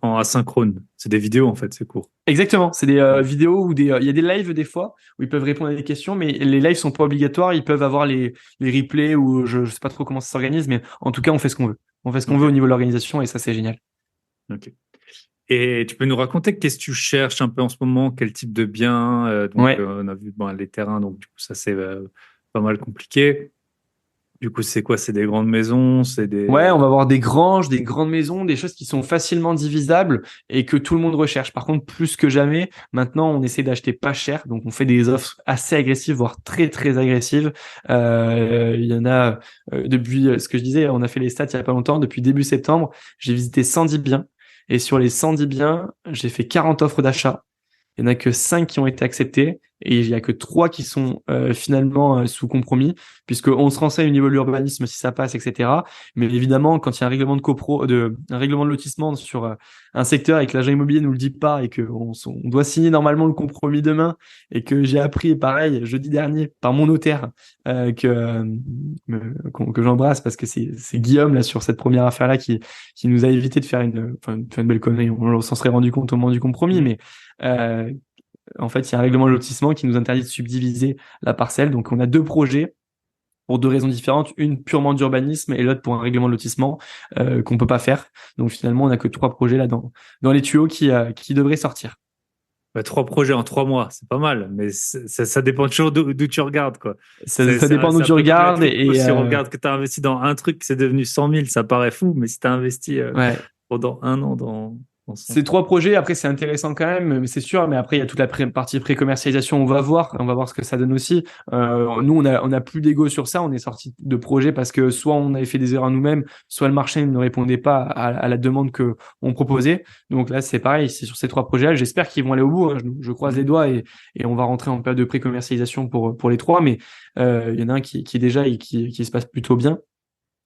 en asynchrone. C'est des vidéos en fait, ces cours. Exactement, c'est des Ouais. vidéos ou il y a des lives des fois où ils peuvent répondre à des questions, mais les lives sont pas obligatoires. Ils peuvent avoir les replays ou je sais pas trop comment ça s'organise, mais en tout cas, on fait ce qu'on veut. On fait ce qu'on veut au Ok. niveau de l'organisation et ça, c'est génial. Ok. Et tu peux nous raconter qu'est-ce que tu cherches un peu en ce moment, quel type de bien Ouais. on a vu bon, les terrains, donc du coup ça c'est pas mal compliqué. Du coup c'est quoi? C'est des grandes maisons, c'est Ouais, des. on va avoir des granges, des grandes maisons, des choses qui sont facilement divisables et que tout le monde recherche. Par contre, plus que jamais, maintenant, on essaie d'acheter pas cher. Donc, on fait des offres assez agressives, voire très, très agressives. Il y en a, depuis ce que je disais, on a fait les stats il y a pas longtemps. Depuis début septembre, j'ai visité 110 biens. Et sur les 110 biens, j'ai fait 40 offres d'achat. Il y en a que 5 qui ont été acceptés et il y a que 3 qui sont finalement sous compromis, puisqu'on se renseigne au niveau de l'urbanisme si ça passe, etc. Mais évidemment, quand il y a un règlement un règlement de lotissement sur un secteur et que l'agent immobilier nous le dit pas et on doit signer normalement le compromis demain et que j'ai appris, pareil, jeudi dernier, par mon notaire, que j'embrasse parce que c'est Guillaume là sur cette première affaire-là qui nous a évité de faire une belle connerie. On s'en serait rendu compte au moment du compromis, Mhm. mais euh, en fait, il y a un règlement de lotissement qui nous interdit de subdiviser la parcelle. Donc, on a 2 projets pour 2 raisons différentes, une purement d'urbanisme et l'autre pour un règlement de lotissement qu'on peut pas faire. Donc, finalement, on n'a que 3 projets là dans les tuyaux qui devraient sortir. Bah, 3 projets en 3 mois, c'est pas mal, mais ça dépend toujours d'où tu regardes quoi. Ça dépend d'où C'est un tu peu comme la regardes crypto. et Si on regarde que tu as investi dans un truc, c'est devenu 100 000, ça paraît fou, mais si tu as investi ouais. pendant un an dans son. Ces 3 projets, après, c'est intéressant quand même, mais c'est sûr. Mais après, il y a toute la partie pré-commercialisation. On va voir ce que ça donne aussi. Nous, on a plus d'ego sur ça. On est sorti de projet parce que soit on avait fait des erreurs nous-mêmes, soit le marché ne répondait pas à la demande que on proposait. Donc là, c'est pareil. C'est sur ces 3 projets-là. J'espère qu'ils vont aller au bout, hein. Je croise les Mhm. doigts et on va rentrer en période de pré-commercialisation pour les 3. Mais il y en a un qui est déjà et qui se passe plutôt bien.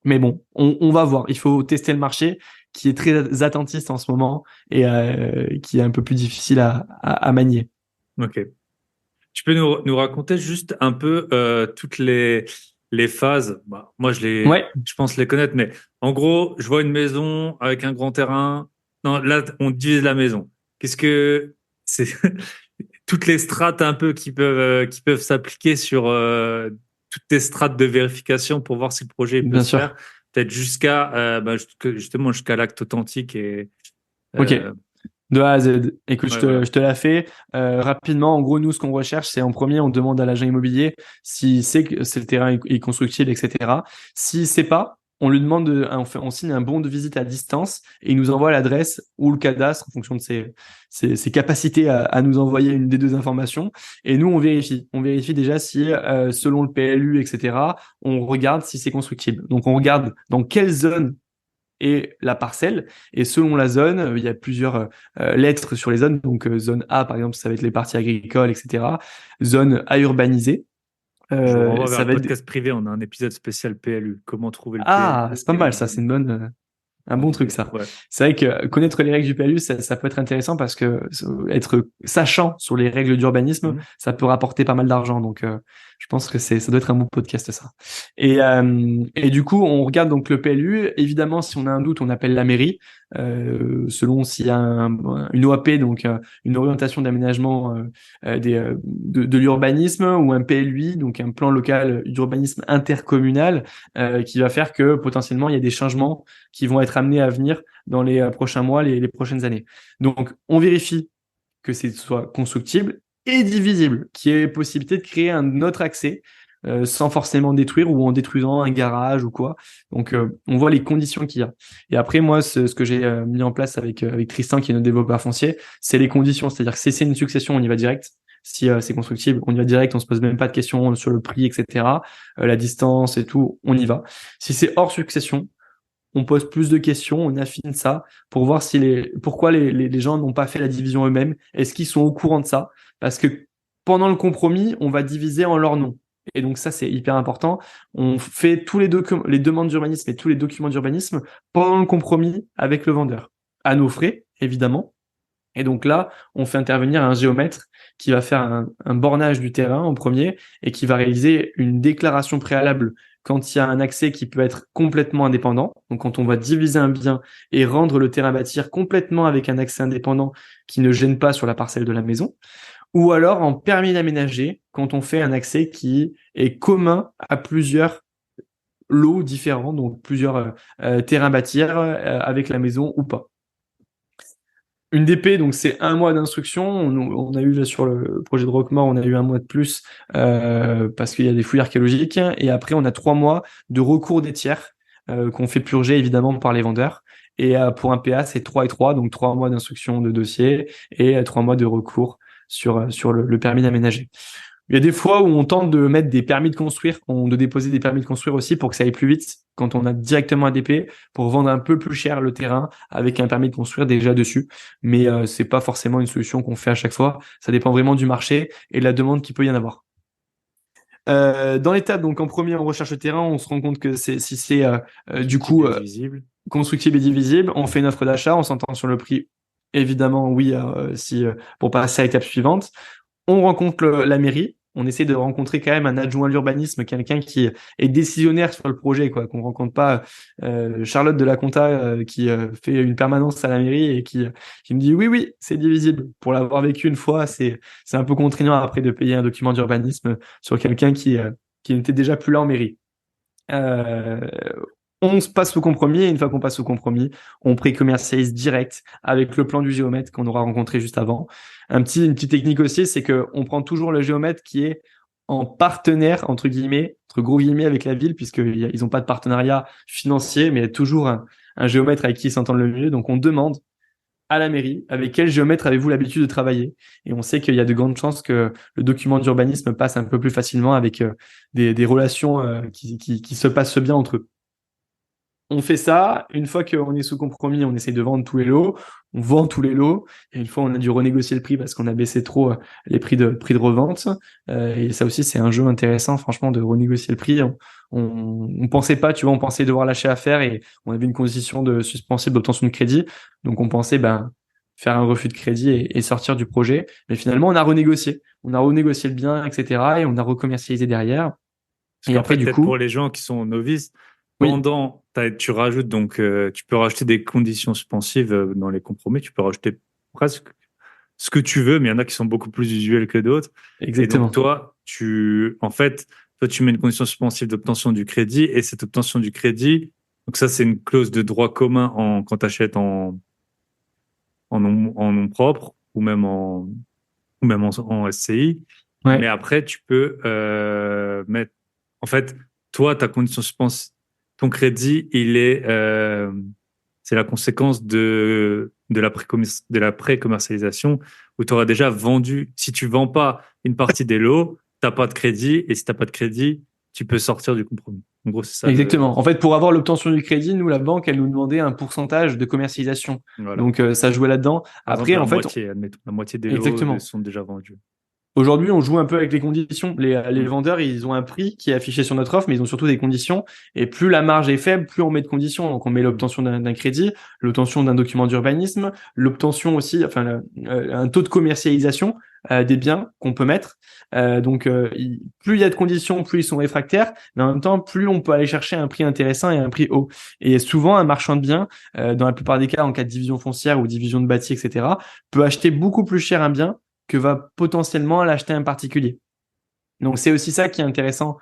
Mais bon, on va voir. Il faut tester le marché qui est très attentiste en ce moment et qui est un peu plus difficile à manier. Ok. Tu peux nous raconter juste un peu toutes les phases. Bah, moi, Ouais, je pense les connaître, mais en gros, je vois une maison avec un grand terrain. Non, là, on divise la maison. Qu'est-ce que c'est toutes les strates un peu qui peuvent s'appliquer sur toutes tes strates de vérification pour voir si le projet peut Bien se sûr. faire, peut-être jusqu'à justement jusqu'à l'acte authentique et Ok. euh, De A à Z. Écoute, ouais voilà. je te la fais rapidement. En gros, nous, ce qu'on recherche, c'est en premier, on demande à l'agent immobilier si c'est que c'est le terrain est constructible, etc. Si c'est pas, on lui demande, on signe un bon de visite à distance et il nous envoie l'adresse ou le cadastre en fonction de ses capacités à nous envoyer une des deux informations. Et nous, on vérifie. On vérifie déjà si, selon le PLU, etc., on regarde si c'est constructible. Donc, on regarde dans quelle zone et la parcelle. Et selon la zone, il y a plusieurs lettres sur les zones. Donc, zone A, par exemple, ça va être les parties agricoles, etc. Zone à urbaniser, Je vous renvoie vers ça le va être... podcast privé. On a un épisode spécial PLU. Comment trouver le Ah, PLU c'est pas et mal ça, c'est une bonne... un bon truc ça. ouais. C'est vrai que connaître les règles du PLU, ça peut être intéressant parce que être sachant sur les règles d'urbanisme, Mhm. ça peut rapporter pas mal d'argent. Donc, je pense que ça doit être un bon podcast ça. Et du coup, on regarde donc le PLU. Évidemment, si on a un doute, on appelle la mairie, selon s'il y a une OAP, donc une orientation d'aménagement de l'urbanisme, ou un PLUI, donc un plan local d'urbanisme intercommunal, qui va faire que potentiellement il y a des changements qui vont être amenés à venir dans les prochains mois, les prochaines années. Donc, on vérifie que c'est soit constructible et divisible, qu'il y ait possibilité de créer un autre accès sans forcément détruire ou en détruisant un garage ou quoi. Donc, on voit les conditions qu'il y a. Et après, moi, ce que j'ai mis en place avec Tristan, qui est notre développeur foncier, c'est les conditions. C'est-à-dire que si c'est une succession, on y va direct. Si c'est constructible, on y va direct, on se pose même pas de questions sur le prix, etc. La distance et tout, on y va. Si c'est hors succession, on pose plus de questions, on affine ça pour voir pourquoi les gens n'ont pas fait la division eux-mêmes. Est-ce qu'ils sont au courant de ça? Parce que pendant le compromis, on va diviser en leur nom. Et donc ça, c'est hyper important. On fait tous les demandes d'urbanisme et tous les documents d'urbanisme pendant le compromis avec le vendeur. À nos frais, évidemment. Et donc là, on fait intervenir un géomètre qui va faire un bornage du terrain en premier et qui va réaliser une déclaration préalable quand il y a un accès qui peut être complètement indépendant. Donc quand on va diviser un bien et rendre le terrain à bâtir complètement avec un accès indépendant qui ne gêne pas sur la parcelle de la maison. Ou alors en permis d'aménager quand on fait un accès qui est commun à plusieurs lots différents, donc plusieurs terrains à bâtir avec la maison ou pas. Une DP, donc c'est un mois d'instruction. On a eu là, sur le projet de Roquemort, on a eu un mois de plus parce qu'il y a des fouilles archéologiques. Et après, on a 3 mois de recours des tiers qu'on fait purger évidemment par les vendeurs. Et pour un PA, c'est 3 et 3, donc 3 mois d'instruction de dossier et 3 mois de recours sur le permis d'aménager. Il y a des fois où on tente de mettre des permis de construire, de déposer des permis de construire aussi pour que ça aille plus vite quand on a directement un DP pour vendre un peu plus cher le terrain avec un permis de construire déjà dessus. Mais c'est pas forcément une solution qu'on fait à chaque fois. Ça dépend vraiment du marché et de la demande qu'il peut y en avoir. Dans l'étape, donc en premier, on recherche le terrain, on se rend compte que si c'est du coup Visible. constructible et divisible, on fait une offre d'achat, on s'entend sur le prix. Évidemment, oui, si pour passer à l'étape suivante. On rencontre la mairie. On essaie de rencontrer quand même un adjoint à l'urbanisme, quelqu'un qui est décisionnaire sur le projet, quoi. Qu'on rencontre pas Charlotte de la Compta qui fait une permanence à la mairie et qui me dit oui, oui, c'est divisible. Pour l'avoir vécu une fois, c'est un peu contraignant après de payer un document d'urbanisme sur quelqu'un qui n'était déjà plus là en mairie. Euh, on se passe au compromis et une fois qu'on passe au compromis, on pré-commercialise direct avec le plan du géomètre qu'on aura rencontré juste avant. Une petite technique aussi, c'est que on prend toujours le géomètre qui est en partenaire, entre guillemets, entre gros guillemets, avec la ville, puisqu'ils n'ont pas de partenariat financier, mais il y a toujours un géomètre avec qui ils s'entendent le mieux. Donc on demande à la mairie avec quel géomètre avez-vous l'habitude de travailler. Et on sait qu'il y a de grandes chances que le document d'urbanisme passe un peu plus facilement avec des relations qui se passent bien entre eux. On fait ça, une fois qu'on est sous compromis, on essaye de vendre tous les lots, on vend tous les lots, et une fois on a dû renégocier le prix parce qu'on a baissé trop les prix de revente, et ça aussi c'est un jeu intéressant franchement de renégocier le prix. On pensait pas, tu vois, on pensait devoir lâcher l'affaire et on avait une condition de suspensible d'obtention de crédit, donc on pensait faire un refus de crédit et sortir du projet, mais finalement on a renégocié le bien, etc., et on a recommercialisé derrière. Parce Et qu'en après fait, du peut-être pour coup, les gens qui sont novices, oui, tu rajoutes donc, tu peux rajouter des conditions suspensives dans les compromis. Tu peux rajouter presque ce que tu veux, mais il y en a qui sont beaucoup plus usuels que d'autres. Exactement. Et donc, toi, tu mets une condition suspensive d'obtention du crédit et cette obtention du crédit, donc ça, c'est une clause de droit commun quand tu achètes en nom propre ou même en SCI. Ouais. Mais après, tu peux mettre. En fait, toi, ta condition suspensive, ton crédit, c'est la conséquence de la pré-commercialisation où tu auras déjà vendu. Si tu vends pas une partie des lots, t'as pas de crédit. Et si t'as pas de crédit, tu peux sortir du compromis. En gros, c'est ça. Exactement. En fait, pour avoir l'obtention du crédit, nous, la banque, elle nous demandait un pourcentage de commercialisation. Voilà. Donc, ça jouait là-dedans. Par Après, exemple, en fait, admettons, la moitié des lots exactement. sont déjà vendus. Aujourd'hui, on joue un peu avec les conditions. Les vendeurs, ils ont un prix qui est affiché sur notre offre, mais ils ont surtout des conditions. Et plus la marge est faible, plus on met de conditions. Donc, on met l'obtention d'un crédit, l'obtention d'un document d'urbanisme, l'obtention aussi, enfin, un taux de commercialisation des biens qu'on peut mettre. Plus il y a de conditions, plus ils sont réfractaires, mais en même temps, plus on peut aller chercher un prix intéressant et un prix haut. Et souvent, un marchand de biens, dans la plupart des cas, en cas de division foncière ou division de bâti, etc., peut acheter beaucoup plus cher un bien que va potentiellement l'acheter un particulier. Donc c'est aussi ça qui est intéressant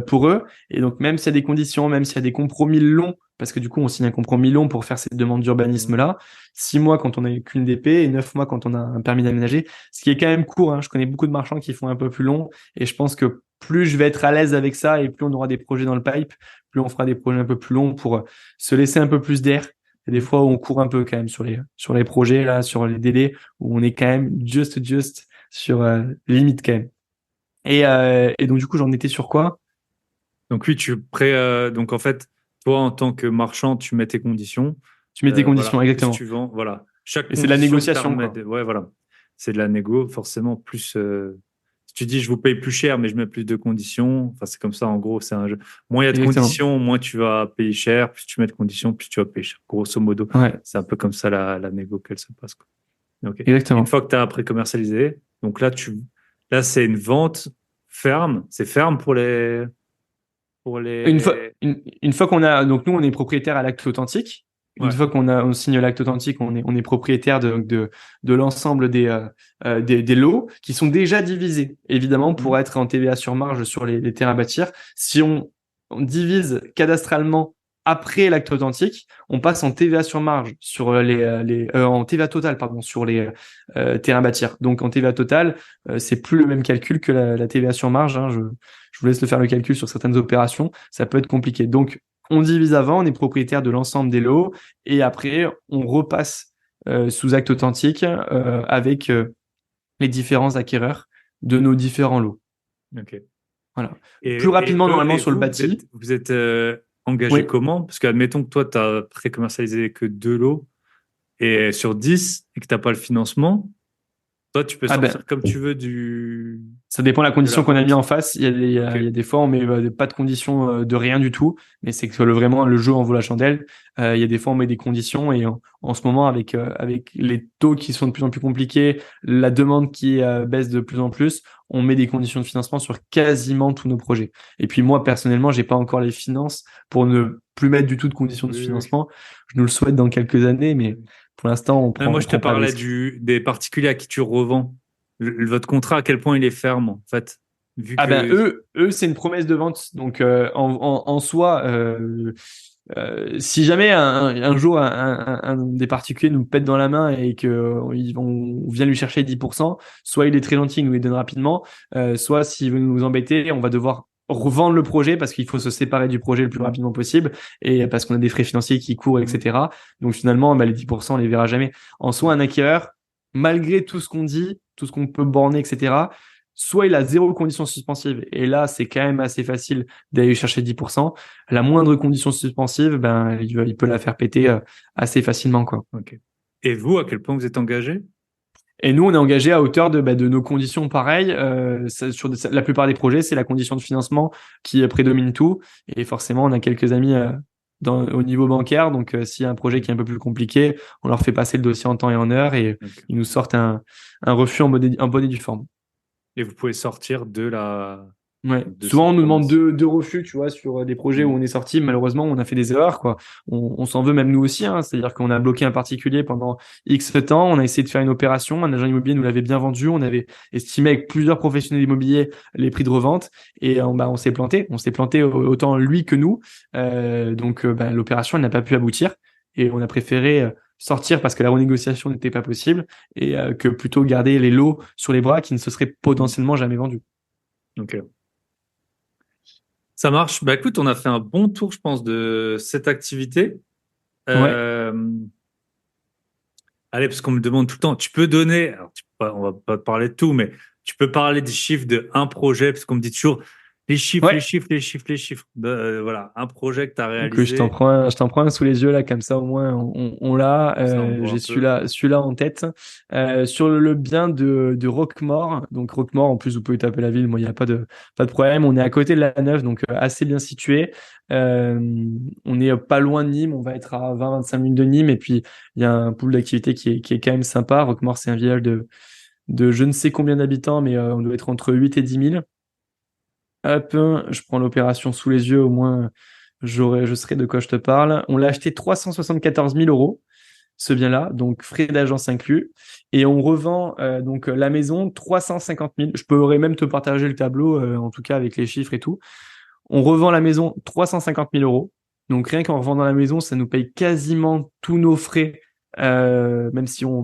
pour eux. Et donc même s'il y a des conditions, même s'il y a des compromis longs, parce que du coup on signe un compromis long pour faire cette demande d'urbanisme-là, 6 mois quand on n'a qu'une DP et 9 mois quand on a un permis d'aménager, ce qui est quand même court. Hein. Je connais beaucoup de marchands qui font un peu plus long et je pense que plus je vais être à l'aise avec ça et plus on aura des projets dans le pipe, plus on fera des projets un peu plus longs pour se laisser un peu plus d'air. Il y a des fois où on court un peu quand même sur les projets, là, sur les délais, où on est quand même just sur limite quand même. Et donc du coup, j'en étais sur quoi? Donc oui, donc en fait, toi en tant que marchand, tu mets tes conditions. Tu mets tes conditions, Voilà. exactement. Plus tu vends, voilà. Chaque Et c'est de la condition négociation, permet quoi. ouais, voilà. C'est de la négo, forcément. Plus, si tu dis je vous paye plus cher, mais je mets plus de conditions. Enfin, c'est comme ça. En gros, c'est un jeu. Moins il y a de Exactement. conditions, moins tu vas payer cher. Plus tu mets de conditions, plus tu vas payer cher. Grosso modo, Ouais, c'est un peu comme ça la négo qu'elle se passe, quoi. Ok. Une exactement. fois que tu as pré-commercialisé, donc là, c'est une vente ferme. C'est ferme pour Une fois, les. une fois qu'on a, donc nous, on est propriétaire à l'acte authentique. Une Ouais. fois on signe l'acte authentique, on est propriétaire de l'ensemble des lots qui sont déjà divisés. Évidemment, pour être en TVA sur marge sur les terrains à bâtir, si on divise cadastralement après l'acte authentique, on passe en TVA sur marge sur en TVA total, pardon, sur les terrains à bâtir. Donc en TVA total, c'est plus le même calcul que la TVA sur marge. Hein. Je vous laisse le faire le calcul sur certaines opérations. Ça peut être compliqué. Donc on divise avant, on est propriétaire de l'ensemble des lots et après on repasse sous acte authentique avec les différents acquéreurs de nos différents lots. Ok. Voilà. Et, Plus rapidement et normalement et sur le vous bâti. vous êtes engagé Oui. comment? Parce qu'admettons que toi, tu as pré-commercialisé que 2 lots et sur 10 et que tu n'as pas le financement, toi, tu peux Ah ben, sortir comme tu veux ça dépend de la de la condition qu'on a mis vente. en face. Ok. Il y a des fois, on met pas de conditions de rien du tout, mais c'est que vraiment le jeu en vaut la chandelle. Il y a des fois, on met des conditions et en ce moment, avec les taux qui sont de plus en plus compliqués, la demande qui baisse de plus en plus, on met des conditions de financement sur quasiment tous nos projets. Et puis moi, personnellement, j'ai pas encore les finances pour ne plus mettre du tout de conditions de Oui, oui. financement. Je nous le souhaite dans quelques années, mais pour l'instant, Moi, je te prend pas de parlais risque. des particuliers à qui tu revends. Votre contrat, à quel point il est ferme, en fait, vu Ah ben que. eux c'est une promesse de vente. Donc en soi, si jamais un jour un des particuliers nous pète dans la main et que on vient lui chercher 10%, soit il est très gentil, il nous les donne rapidement, soit s'il veut nous embêter, on va devoir revendre le projet parce qu'il faut se séparer du projet le plus rapidement possible et parce qu'on a des frais financiers qui courent, etc. Donc finalement, les 10%, on les verra jamais. En soi, un acquéreur, malgré tout ce qu'on dit, tout ce qu'on peut borner, etc., soit il a zéro condition suspensive, et là, c'est quand même assez facile d'aller chercher 10%. La moindre condition suspensive, il peut la faire péter assez facilement, quoi. Ok. Et vous, à quel point vous êtes engagé? Et nous, on est engagé à hauteur de nos conditions pareilles. La plupart des projets, c'est la condition de financement qui prédomine tout. Et forcément, on a quelques amis au niveau bancaire. Donc, s'il y a un projet qui est un peu plus compliqué, on leur fait passer le dossier en temps et en heure et ils nous sortent un refus en bonne et due forme. Et vous pouvez sortir de la Ouais. Donc, Souvent, 200 on nous demande promesses. deux refus, tu vois, sur des projets où Mm. on est sorti. Malheureusement, on a fait des erreurs, quoi. On s'en veut même nous aussi, hein. C'est-à-dire qu'on a bloqué un particulier pendant X temps. On a essayé de faire une opération. Un agent immobilier nous l'avait bien vendu. On avait estimé avec plusieurs professionnels immobiliers les prix de revente. Et on s'est planté. On s'est planté autant lui que nous. L'opération, elle n'a pas pu aboutir. Et on a préféré sortir parce que la renégociation n'était pas possible et que plutôt garder les lots sur les bras qui ne se seraient Mm. potentiellement jamais vendus. Ok. Ça marche. Bah écoute, on a fait un bon tour, je pense, de cette activité. Ouais. Euh, Allez, parce qu'on me demande tout le temps, tu peux donner, alors on va pas te parler de tout, mais tu peux parler des chiffres de un projet, parce qu'on me dit toujours les chiffres, les Ouais. chiffres, les chiffres, les chiffres. Donc, Voilà, un projet que tu as je réalisé, t'en prends un sous les yeux là, comme ça au moins on l'a. comme ça on voit un J'ai peu. celui-là en tête. Sur le bien de Roquemort. Donc Roquemort, en plus vous pouvez taper la ville, moi il n'y a pas de problème. On est à côté de la Neuve, donc assez bien situé. Euh, on est pas loin de Nîmes, on va être à 20-25 minutes de Nîmes, et puis il y a un pool d'activité qui est quand même sympa. Roquemort, c'est un village de je ne sais combien d'habitants, mais on doit être entre 8 et 10 000. Hop, je prends l'opération sous les yeux, au moins je saurai de quoi je te parle. On l'a acheté 374 000 euros, ce bien-là, donc frais d'agence inclus. Et on revend la maison 350 000. Je pourrais même te partager le tableau, en tout cas avec les chiffres et tout. On revend la maison 350 000 euros. Donc rien qu'en revendant la maison, ça nous paye quasiment tous nos frais, même si on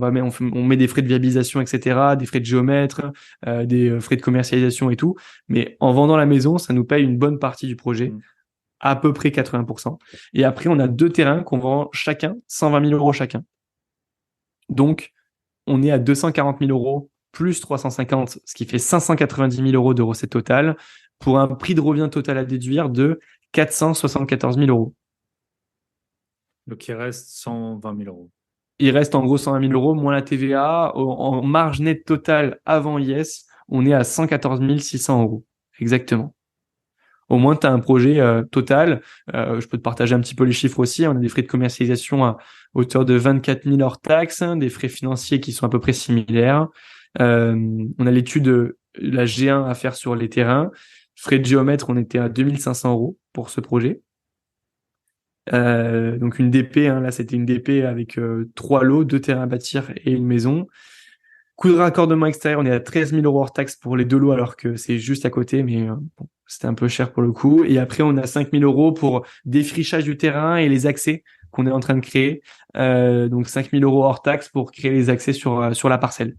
met des frais de viabilisation, etc., des frais de géomètre, des frais de commercialisation et tout. Mais en vendant la maison, ça nous paye une bonne partie du projet, Mm. à peu près 80%. Et après, on a deux terrains qu'on vend chacun, 120 000 euros chacun. Donc, on est à 240 000 euros plus 350, ce qui fait 590 000 euros de recettes totales, pour un prix de revient total à déduire de 474 000 euros. Donc il reste 120 000 euros. Il reste en gros 120 000 euros moins la TVA. En marge nette totale avant IS, on est à 114 600 euros. Exactement. Au moins, tu as un projet total. Je peux te partager un petit peu les chiffres aussi. On a des frais de commercialisation à hauteur de 24 000 hors taxes, hein, des frais financiers qui sont à peu près similaires. On a l'étude, la G1 à faire sur les terrains. Frais de géomètre, on était à 2500 euros pour ce projet. Donc une DP, hein, là c'était une DP avec trois lots, deux terrains à bâtir et une maison. Coût de raccordement extérieur, on est à 13 000 euros hors taxe pour les deux lots, alors que c'est juste à côté, mais bon, c'était un peu cher pour le coup. Et après, on a 5 000 euros pour défrichage du terrain et les accès qu'on est en train de créer. Donc 5 000 euros hors taxe pour créer les accès sur la parcelle.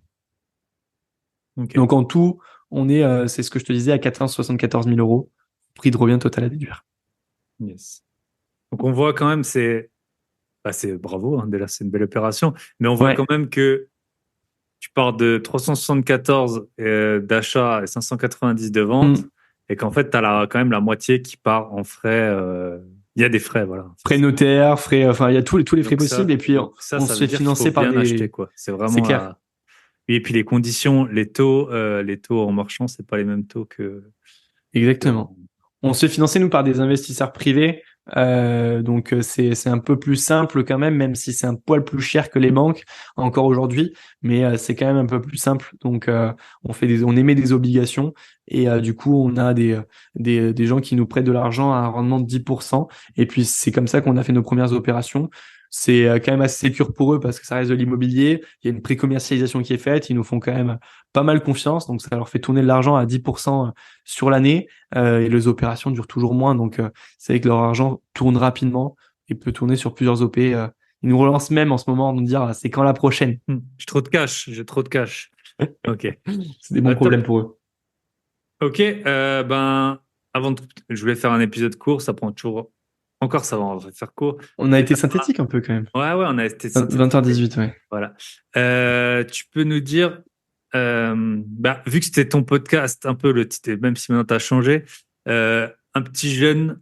Ok, Donc en tout, on est, c'est ce que je te disais, à 474 000 euros, prix de revient total à déduire. yes. Donc on voit quand même, c'est bravo, hein, déjà c'est une belle opération, mais on voit Ouais. quand même que tu pars de 374 d'achat et 590 de vente, Hmm. et qu'en fait, tu as quand même la moitié qui part en frais. Il y a des frais, voilà. Frais notaires, frais, enfin, il y a tous les frais Donc possibles. ça, Et puis, donc ça, on ça se veut fait dire qu'il faut financer par bien acheter, des, quoi. C'est c'est vraiment clair. la. Oui, et puis les conditions, les taux en marchand, c'est pas les mêmes taux que Exactement. On se fait financer, nous, par des investisseurs privés. C'est un peu plus simple quand même si c'est un poil plus cher que les banques encore aujourd'hui, mais c'est quand même un peu plus simple. Donc, on émet des obligations et du coup, on a des gens qui nous prêtent de l'argent à un rendement de 10%. Et puis, c'est comme ça qu'on a fait nos premières opérations. C'est quand même assez sécure pour eux parce que ça reste de l'immobilier. Il y a une pré-commercialisation qui est faite. Ils nous font quand même pas mal confiance. Donc, ça leur fait tourner de l'argent à 10% sur l'année. Et les opérations durent toujours moins. Donc, c'est vrai que leur argent tourne rapidement et peut tourner sur plusieurs OP. Ils nous relancent même en ce moment, nous dire c'est quand la prochaine. J'ai trop de cash, j'ai trop de cash. Ok. C'est des bons problèmes Top. pour eux. Ok, ben, je voulais faire un épisode court, ça prend toujours. Encore, ça va, on va faire court. On a été synthétique un peu quand même. Ouais, on a été 20 synthétique. 18 ouais. Voilà. Tu peux nous dire, vu que c'était ton podcast, un peu le titre, même si maintenant tu as changé, un petit jeune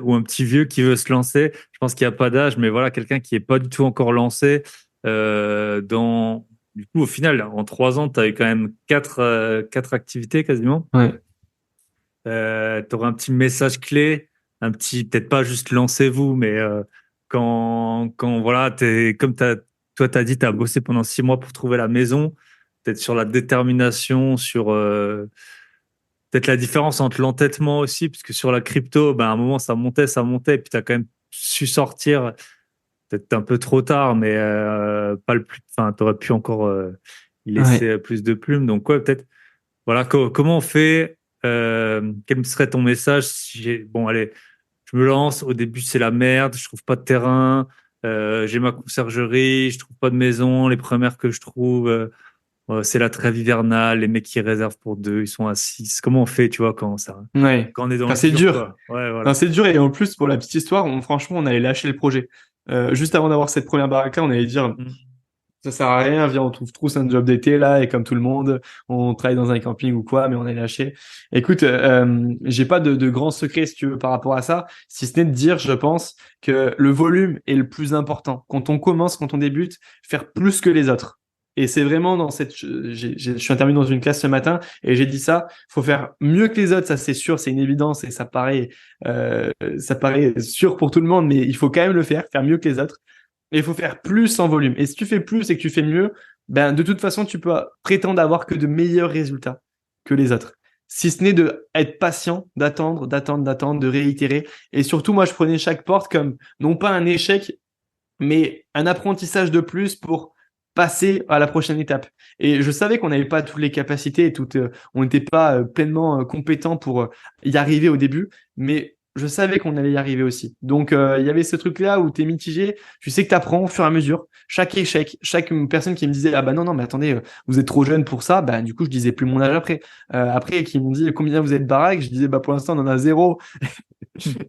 ou un petit vieux qui veut se lancer, je pense qu'il n'y a pas d'âge, mais voilà, quelqu'un qui n'est pas du tout encore lancé, du coup, au final, en 3 ans, tu as eu quand même quatre activités quasiment. Ouais. Tu auras un petit message clé, peut-être pas juste lancez-vous, mais quand voilà, toi, tu as dit, tu as bossé pendant 6 mois pour trouver la maison, peut-être sur la détermination, sur peut-être la différence entre l'entêtement aussi, parce que sur la crypto, ben, à un moment, ça montait, et puis tu as quand même su sortir, peut-être un peu trop tard, mais pas le plus. Enfin, tu aurais pu encore y laisser plus de plumes. Donc, ouais, peut-être. Voilà, comment on fait quel serait ton message si bon, allez, je me lance. Au début, c'est la merde. Je trouve pas de terrain. J'ai ma conciergerie. Je trouve pas de maison. Les premières que je trouve, c'est la trêve hivernale. Les mecs qui réservent pour 2, ils sont à 6. Comment on fait, tu vois, Ouais. quand on est dans Enfin, le c'est dur, dur. quoi. Ouais, voilà. Enfin, c'est dur et en plus pour la petite histoire, franchement, on allait lâcher le projet. Juste avant d'avoir cette première baraque là, on allait dire Mm. ça sert à rien, viens, on trouve tous un job d'été là et comme tout le monde, on travaille dans un camping ou quoi, mais on est lâché. Écoute, j'ai pas de grands secrets si tu veux par rapport à ça, si ce n'est de dire, je pense que le volume est le plus important. Quand on commence, quand on débute, faire plus que les autres. Et c'est vraiment dans cette, je suis intervenu dans une classe ce matin et j'ai dit ça, faut faire mieux que les autres, ça c'est sûr, c'est une évidence et ça paraît sûr pour tout le monde, mais il faut quand même le faire mieux que les autres. Et il faut faire plus en volume. Et si tu fais plus et que tu fais mieux, ben de toute façon, tu peux prétendre avoir que de meilleurs résultats que les autres. Si ce n'est de être patient, d'attendre, de réitérer. Et surtout, moi, je prenais chaque porte comme non pas un échec, mais un apprentissage de plus pour passer à la prochaine étape. Et je savais qu'on n'avait pas toutes les capacités et on n'était pas pleinement compétent pour y arriver au début, mais je savais qu'on allait y arriver aussi. Donc il y avait ce truc-là où tu es mitigé, tu sais que tu apprends au fur et à mesure. Chaque échec, chaque personne qui me disait ah bah non mais attendez, vous êtes trop jeune pour ça, bah du coup je disais plus mon âge après qui m'ont dit combien vous êtes baraque, je disais bah pour l'instant on en a 0.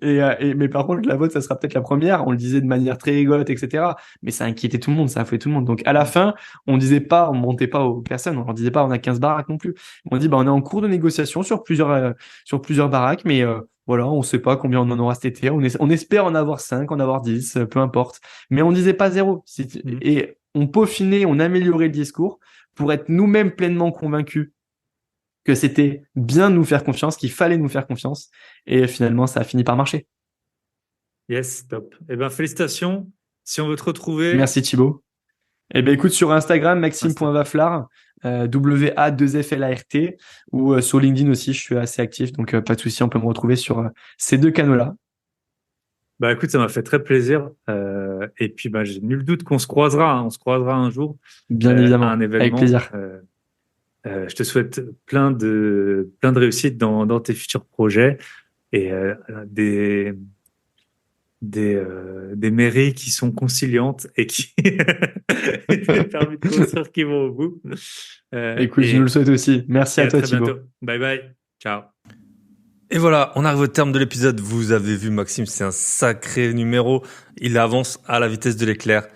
Mais par contre, la vôtre, ça sera peut-être la première. On le disait de manière très rigolote, etc. Mais ça inquiétait tout le monde, ça a fait tout le monde. Donc, à la fin, on disait pas, on montait pas aux personnes, on leur disait pas, on a 15 baraques non plus. On dit, bah, on est en cours de négociation sur plusieurs baraques, mais voilà, on sait pas combien on en aura cet été. On espère en avoir 5, en avoir 10, peu importe. Mais on disait pas 0. Et on peaufinait, on améliorait le discours pour être nous-mêmes pleinement convaincus que c'était bien de nous faire confiance, qu'il fallait nous faire confiance. Et finalement, ça a fini par marcher. Yes, top. Eh ben, félicitations. Si on veut te retrouver. Merci Thibaut. Eh bien, écoute, sur Instagram, maxime.vaflart, W-A-2-F-L-A-R-T, ou sur LinkedIn aussi, je suis assez actif, donc pas de souci, on peut me retrouver sur ces deux canaux-là. Bah écoute, ça m'a fait très plaisir. Et puis bah j'ai nul doute qu'on se croisera, hein. On se croisera un jour Bien à évidemment, un événement. avec plaisir. Je te souhaite plein de réussite dans tes futurs projets et des mairies qui sont conciliantes et qui des permis de construire qui vont au bout. Écoute, je nous le souhaite aussi. Merci à toi très Thibaut. bientôt. Bye bye. Ciao. Et voilà, on arrive au terme de l'épisode. Vous avez vu Maxime, c'est un sacré numéro. Il avance à la vitesse de l'éclair.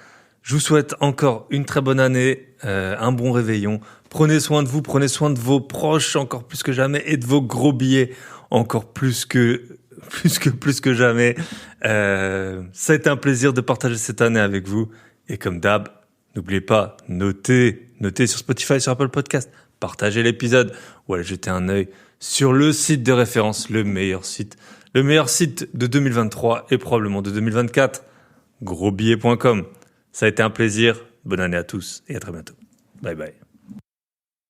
Je vous souhaite encore une très bonne année, un bon réveillon. Prenez soin de vous, prenez soin de vos proches encore plus que jamais et de vos gros billets encore plus que jamais. Ça a été un plaisir de partager cette année avec vous. Et comme d'hab, n'oubliez pas, notez sur Spotify, sur Apple Podcast, partagez l'épisode ou allez jeter un œil sur le site de référence, le meilleur site de 2023 et probablement de 2024, grosbillet.com. Ça a été un plaisir. Bonne année à tous et à très bientôt. Bye bye.